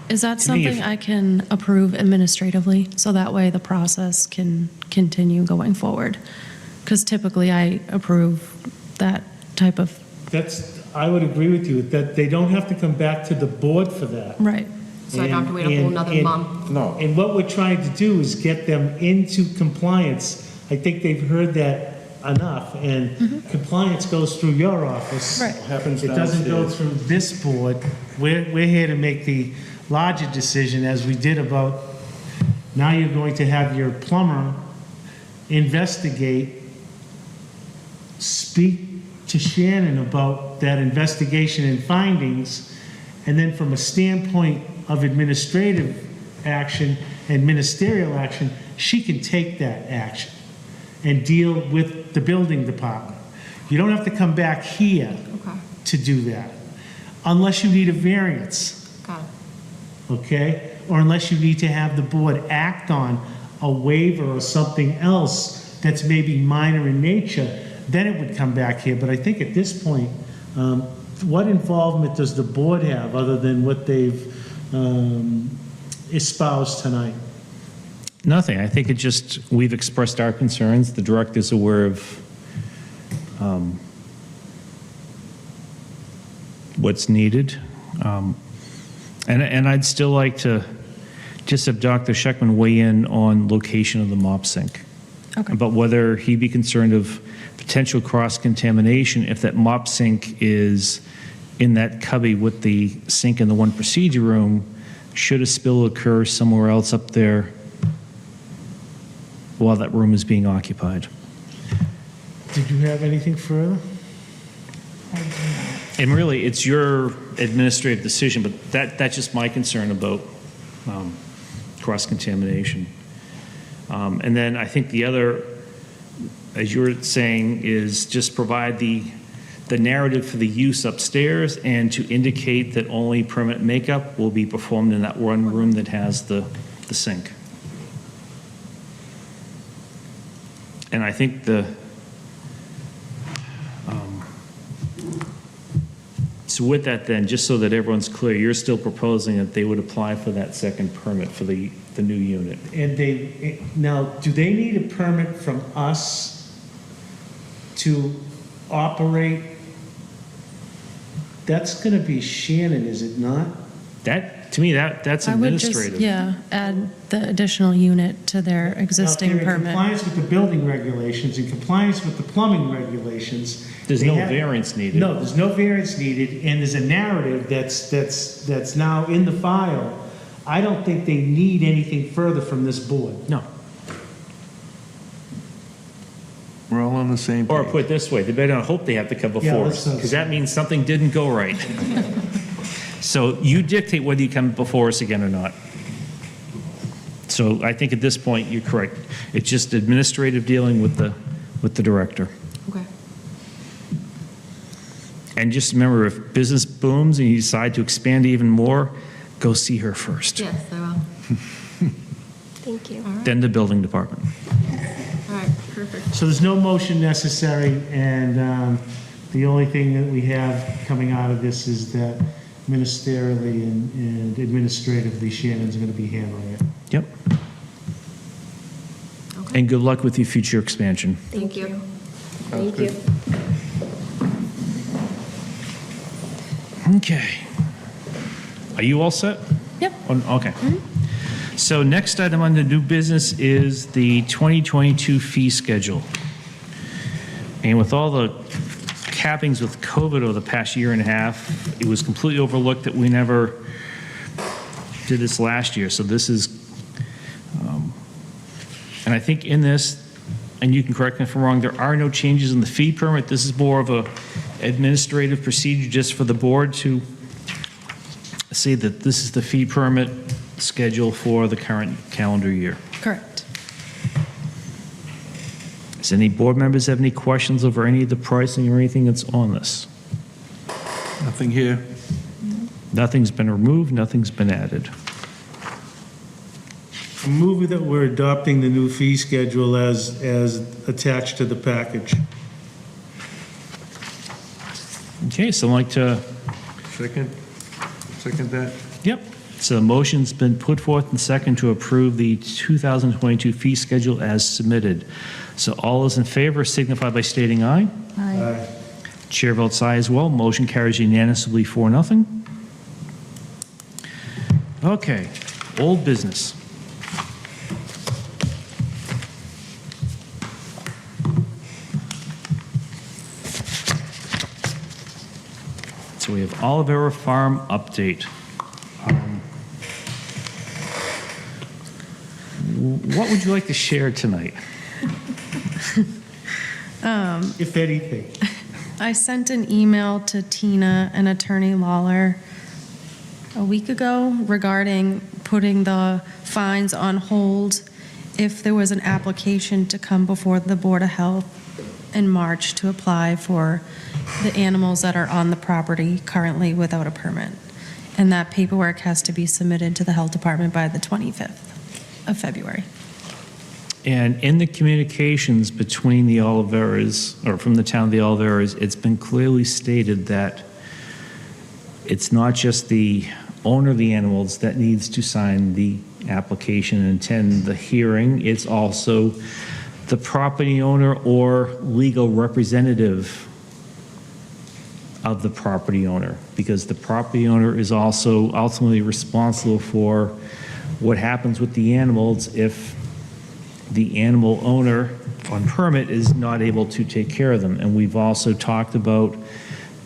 Is that
To me, if-
something I can approve administratively, so that way the process can continue going forward? Because typically I approve that type of,
I would agree with you, that they don't have to come back to the board for that.
right.
So I don't have to wait a whole nother month.
No.
And what we're trying to do is get them into compliance. I think they've heard that enough, and compliance goes through your office.
Right.
Happens
It doesn't go
downstairs.
through this board. We're here to make the larger decision, as we did about, now you're going to have your plumber investigate, speak to Shannon about that investigation and findings, and then from a standpoint of administrative action and ministerial action, she can take that action and deal with the building department. You don't have to come back here
Okay,
to do that, unless you need a variance,
got it.
okay? Or unless you need to have the board act on a waiver or something else that's maybe minor in nature, then it would come back here. But I think at this point, what involvement does the board have other than what they've espoused tonight?
Nothing. I think it just, we've expressed our concerns. The director's aware of what's needed. And I'd still like to just have Dr. Scheckman weigh in on location of the mop sink.
Okay.
About whether he'd be concerned of potential cross-contamination if that mop sink is in that cubby with the sink in the one procedure room, should a spill occur somewhere else up there while that room is being occupied.
Did you have anything further?
And really, it's your administrative decision, but that's just my concern about cross-contamination. And then I think the other, as you were saying, is just provide the narrative for the use upstairs and to indicate that only permanent makeup will be performed in that one room that has the sink. And I think so with that then, just so that everyone's clear, you're still proposing that they would apply for that second permit for the new unit?
And now, do they need a permit from us to operate? That's gonna be Shannon, is it not?
That, to me, that's
I would just,
administrative.
yeah, add the additional unit to their existing
Now, if they're in
permit.
compliance with the building regulations, in compliance with the plumbing regulations.
There's
they
no
have-
variance needed.
No, there's no variance needed, and there's a narrative that's now in the file. I don't think they need anything further from this board.
No.
We're all on the same
Or
page.
put it this way, they better not hope they have to come
Yeah,
before
let's
us,
not
because
say
that means something didn't go right. So you dictate whether you come before us again or not. So I think at this point, you're correct. It's just administrative dealing with the director.
Okay.
And just remember, if business booms and you decide to expand even more, go see her first,
Yes, I will.
Thank you.
then the building department.
All right, perfect.
So there's no motion necessary, and the only thing that we have coming out of this is that ministerially and administratively, Shannon's going to be handling it.
Yep.
Okay.
And good luck with your future expansion.
Thank you.
Thank you.
Okay. Are you all set?
Yep.
Okay. So next item on the new business is the 2022 fee schedule. And with all the cappings with COVID over the past year and a half, it was completely overlooked that we never did this last year. So this is, and I think in this, and you can correct me if I'm wrong, there are no changes in the fee permit. This is more of a administrative procedure just for the board to say that this is the fee permit schedule for the current calendar year.
Correct.
Does any board members have any questions over any of the pricing or anything that's on this?
Nothing here.
Nothing's been removed, nothing's been added.
I move that we're adopting the new fee schedule as attached to the package.
Okay, so I'd like to,
Second that?
yep. So the motion's been put forth and second to approve the 2022 fee schedule as submitted. So all those in favor signify by stating aye.
Aye.
Chair votes aye as well. Motion carries unanimously 4-0. Okay, old business. So we have Oliveira Farm update. What would you like to share tonight?
If anything.
I sent an email to Tina and Attorney Lawler a week ago regarding putting the fines on hold if there was an application to come before the Board of Health in March to apply for the animals that are on the property currently without a permit. And that paperwork has to be submitted to the Health Department by the 25th of February.
And in the communications between the Oliveiras, or from the town of the Oliveiras, it's been clearly stated that it's not just the owner of the animals that needs to sign the application and attend the hearing, it's also the property owner or legal representative of the property owner, because the property owner is also ultimately responsible for what happens with the animals if the animal owner on permit is not able to take care of them. And we've also talked about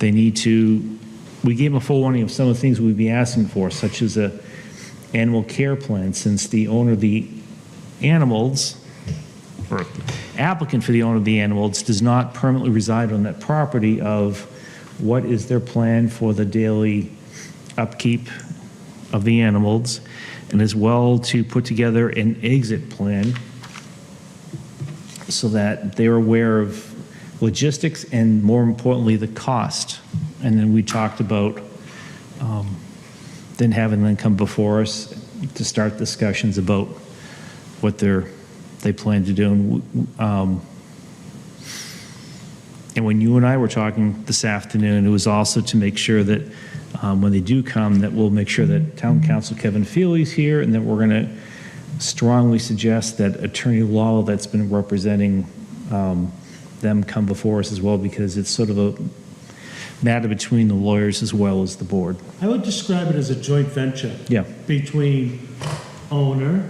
they need to, we gave them a full warning of some of the things we'd be asking for, such as a animal care plan, since the owner of the animals, or applicant for the owner of the animals, does not permanently reside on that property, of what is their plan for the daily upkeep of the animals, and as well to put together an exit plan so that they're aware of logistics and, more importantly, the cost. And then we talked about then having them come before us to start discussions about what they plan to do. And when you and I were talking this afternoon, it was also to make sure that when they do come, that we'll make sure that Town Council Kevin Feely's here, and that we're going to strongly suggest that Attorney Lawler that's been representing them come before us as well, because it's sort of a matter between the lawyers as well as the board.
I would describe it as a joint venture.
Yeah.
Between owner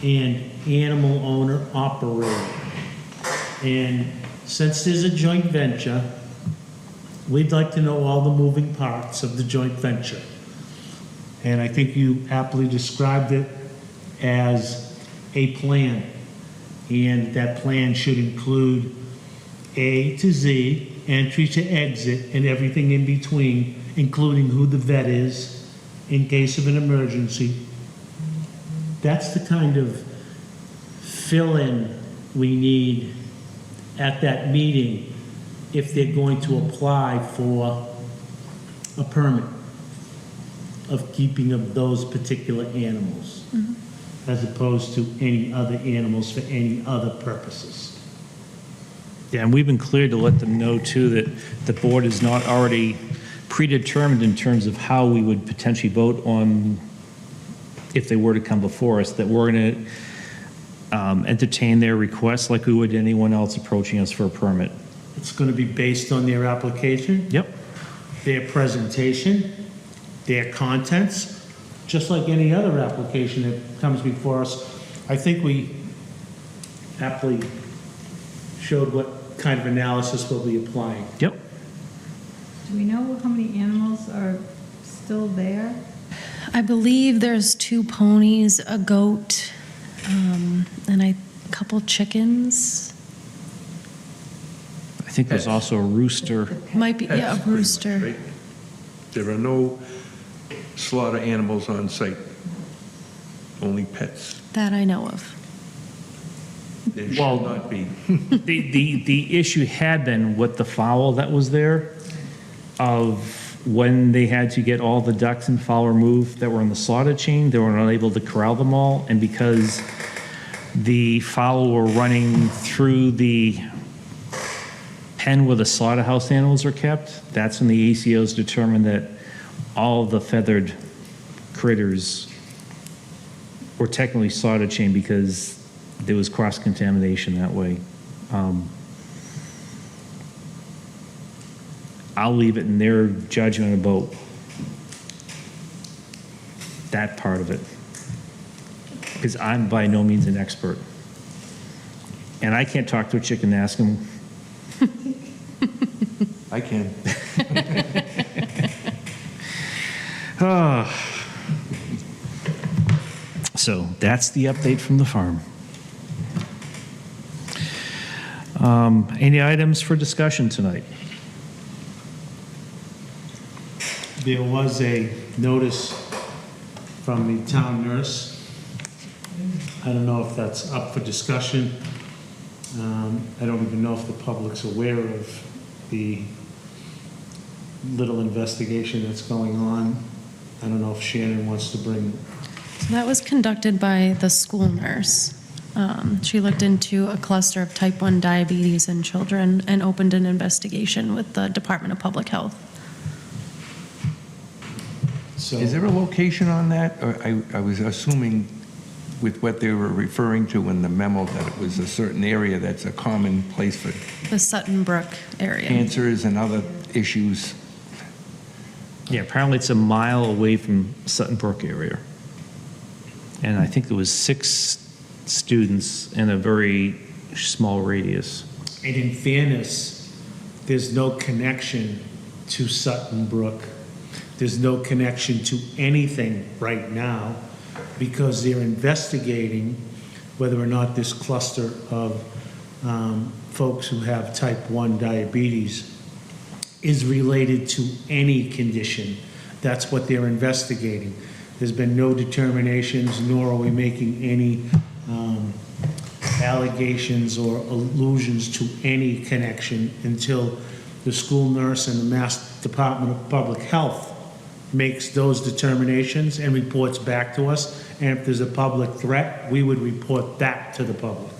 and animal owner operator. And since there's a joint venture, we'd like to know all the moving parts of the joint venture. And I think you aptly described it as a plan. And that plan should include A to Z, entry to exit, and everything in between, including who the vet is in case of an emergency. That's the kind of fill-in we need at that meeting if they're going to apply for a permit of keeping of those particular animals, as opposed to any other animals for any other purposes.
Yeah, and we've been clear to let them know, too, that the board is not already predetermined in terms of how we would potentially vote on, if they were to come before us, that we're going to entertain their requests like we would anyone else approaching us for a permit.
It's going to be based on their application,
Yep.
their presentation, their contents, just like any other application that comes before us. I think we aptly showed what kind of analysis we'll be applying.
Yep.
Do we know how many animals are still there?
I believe there's 2 ponies, a goat, and a couple chickens.
I think there's also a rooster.
Might be, yeah,
Pets,
a
pretty much,
rooster.
right? There are no slaughter animals on site, only pets.
That I know of.
There
Well-
should not be.
The issue had been with the fowl that was there, of when they had to get all the ducks and fowl removed that were in the slaughter chain, they were unable to corral them all, and because the fowl were running through the pen where the slaughterhouse animals are kept, that's when the ACOs determined that all the feathered critters were technically slaughter chain because there was cross-contamination that way. I'll leave it in their judgment about that part of it, because I'm by no means an expert. And I can't talk to a chicken and ask them.
I can.
So that's the update from the farm. Any items for discussion tonight?
There was a notice from the town nurse. I don't know if that's up for discussion. I don't even know if the public's aware of the little investigation that's going on. I don't know if Shannon wants to bring,
So that was conducted by the school nurse. She looked into a cluster of type 1 diabetes in children and opened an investigation with the Department of Public Health.
so.
Is there a location on that? Or I was assuming with what they were referring to in the memo that it was a certain area that's a common place for
The Sutton Brook area.
cancers and other issues.
Yeah, apparently it's a mile away from Sutton Brook area. And I think there was 6 students in a very small radius.
And in fairness, there's no connection to Sutton Brook. There's no connection to anything right now because they're investigating whether or not this cluster of folks who have type 1 diabetes is related to any condition. That's what they're investigating. There's been no determinations, nor are we making any allegations or allusions to any connection until the school nurse and the Mass Department of Public Health makes those determinations and reports back to us. And if there's a public threat, we would report that to the public.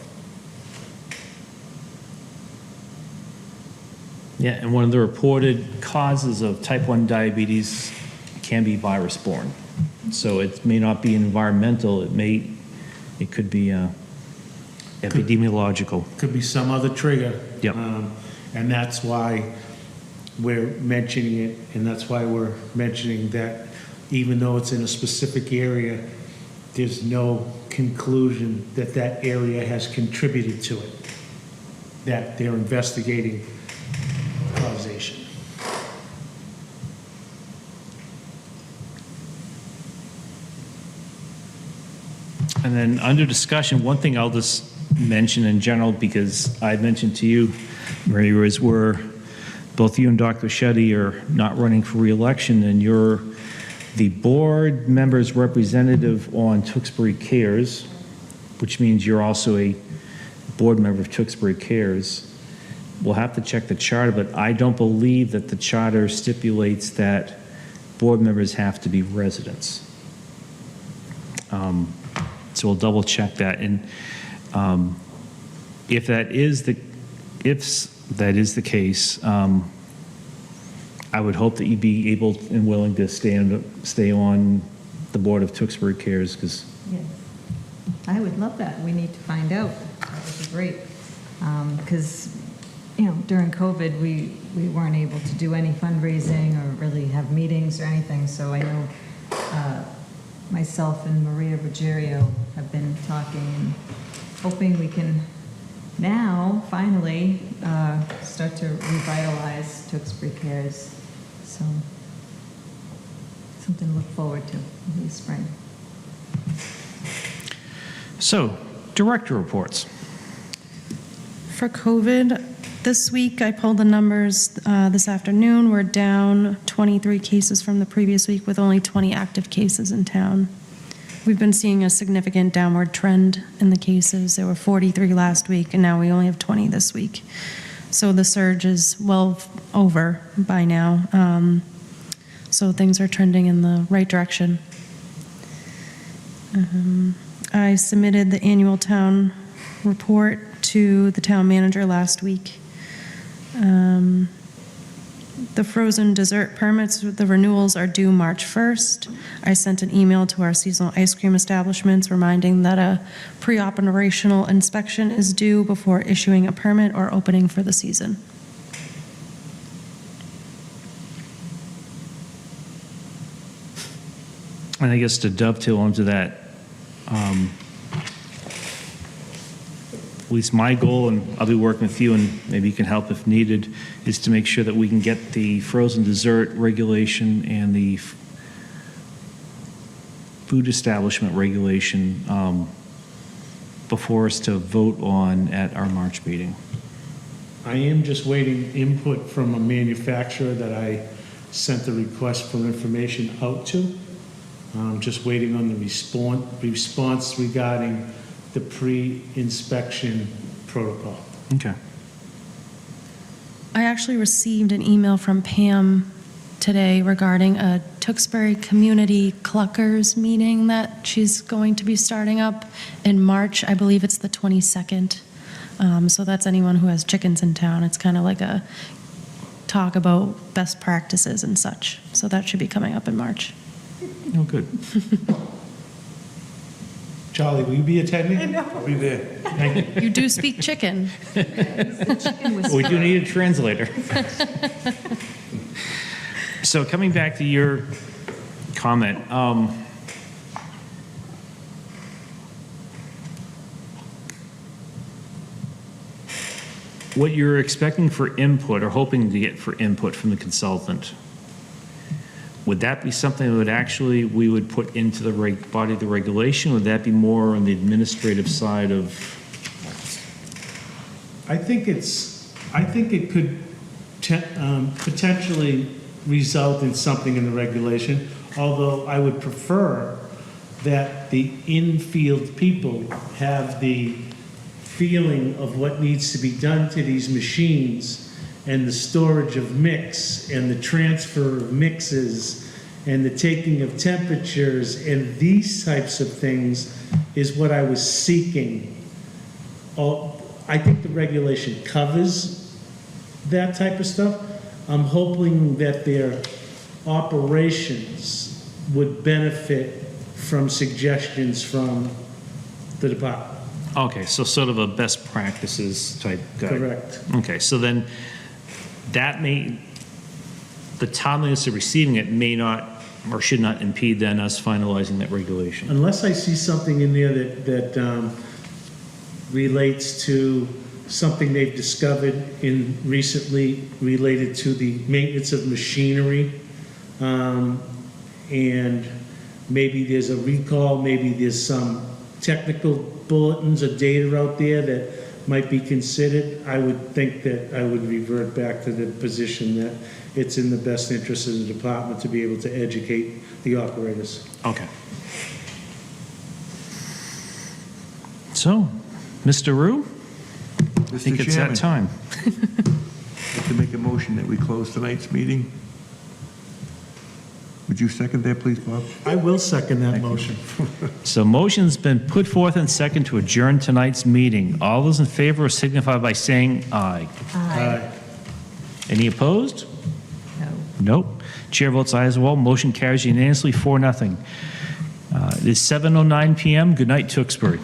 Yeah, and one of the reported causes of type 1 diabetes can be virus-borne. So it may not be environmental, it could be epidemiological.
Could be some other trigger.
Yep.
And that's why we're mentioning it, and that's why we're mentioning that even though it's in a specific area, there's no conclusion that that area has contributed to it, that they're investigating causation.
And then under discussion, one thing I'll just mention in general, because I mentioned to you, Mary, was where both you and Dr. Shetty are not running for reelection, and you're the board member's representative on Tewksbury Cares, which means you're also a board member of Tewksbury Cares. We'll have to check the charter, but I don't believe that the charter stipulates that board members have to be residents. So we'll double check that. And if that is the case, I would hope that you'd be able and willing to stay on the board of Tewksbury Cares, because
Yeah. I would love that. We need to find out. That would be great. Because, during COVID, we weren't able to do any fundraising or really have meetings or anything. So I know myself and Maria Ruggiero have been talking and hoping we can now, finally, start to revitalize Tewksbury Cares. So, something to look forward to in the spring.
So, director reports.
For COVID, this week, I pulled the numbers this afternoon. We're down 23 cases from the previous week with only 20 active cases in town. We've been seeing a significant downward trend in the cases. There were 43 last week, and now we only have 20 this week. So the surge is well over by now. So things are trending in the right direction. I submitted the annual town report to the town manager last week. The frozen dessert permits, the renewals are due March 1st. I sent an email to our seasonal ice cream establishments reminding that a pre-operational inspection is due before issuing a permit or opening for the season.
And I guess to dovetail onto that, at least my goal, and I'll be working with you, and maybe you can help if needed, is to make sure that we can get the frozen dessert regulation and the food establishment regulation before us to vote on at our March meeting.
I am just waiting input from a manufacturer that I sent the request for information out to. Just waiting on the response regarding the pre-inspection protocol.
Okay.
I actually received an email from Pam today regarding a Tewksbury Community Cluckers meeting that she's going to be starting up in March. I believe it's the 22nd. So that's anyone who has chickens in town. It's kind of like a talk about best practices and such. So that should be coming up in March.
Oh, good.
Charlie, will you be attending? I'll be there. Thank you.
You do speak chicken.
We do need a translator. So coming back to your comment, what you're expecting for input or hoping to get for input from the consultant, would that be something that would actually, we would put into the body of the regulation? Would that be more on the administrative side of?
I think it could potentially result in something in the regulation, although I would prefer that the infield people have the feeling of what needs to be done to these machines and the storage of mix and the transfer of mixes and the taking of temperatures and these types of things is what I was seeking. I think the regulation covers that type of stuff. I'm hoping that their operations would benefit from suggestions from the department.
Okay, so sort of a best practices type guide.
Correct.
Okay, so then that the timeliness of receiving it may not or should not impede then us finalizing that regulation.
Unless I see something in there that relates to something they've discovered in recently related to the maintenance of machinery, and maybe there's a recall, maybe there's some technical bulletins or data out there that might be considered, I would think that I would revert back to the position that it's in the best interest of the department to be able to educate the operators.
Okay. So, Mr. Rue, I think it's that time.
I'd like to make a motion that we close tonight's meeting. Would you second that, please, Bob?
I will second that motion.
So motion's been put forth and second to adjourn tonight's meeting. All those in favor signify by saying aye.
Aye.
Any opposed?
No.
Nope. Chair votes aye as well. Motion carries unanimously 4-0. It is 7:09 p.m. Good night, Tewksbury.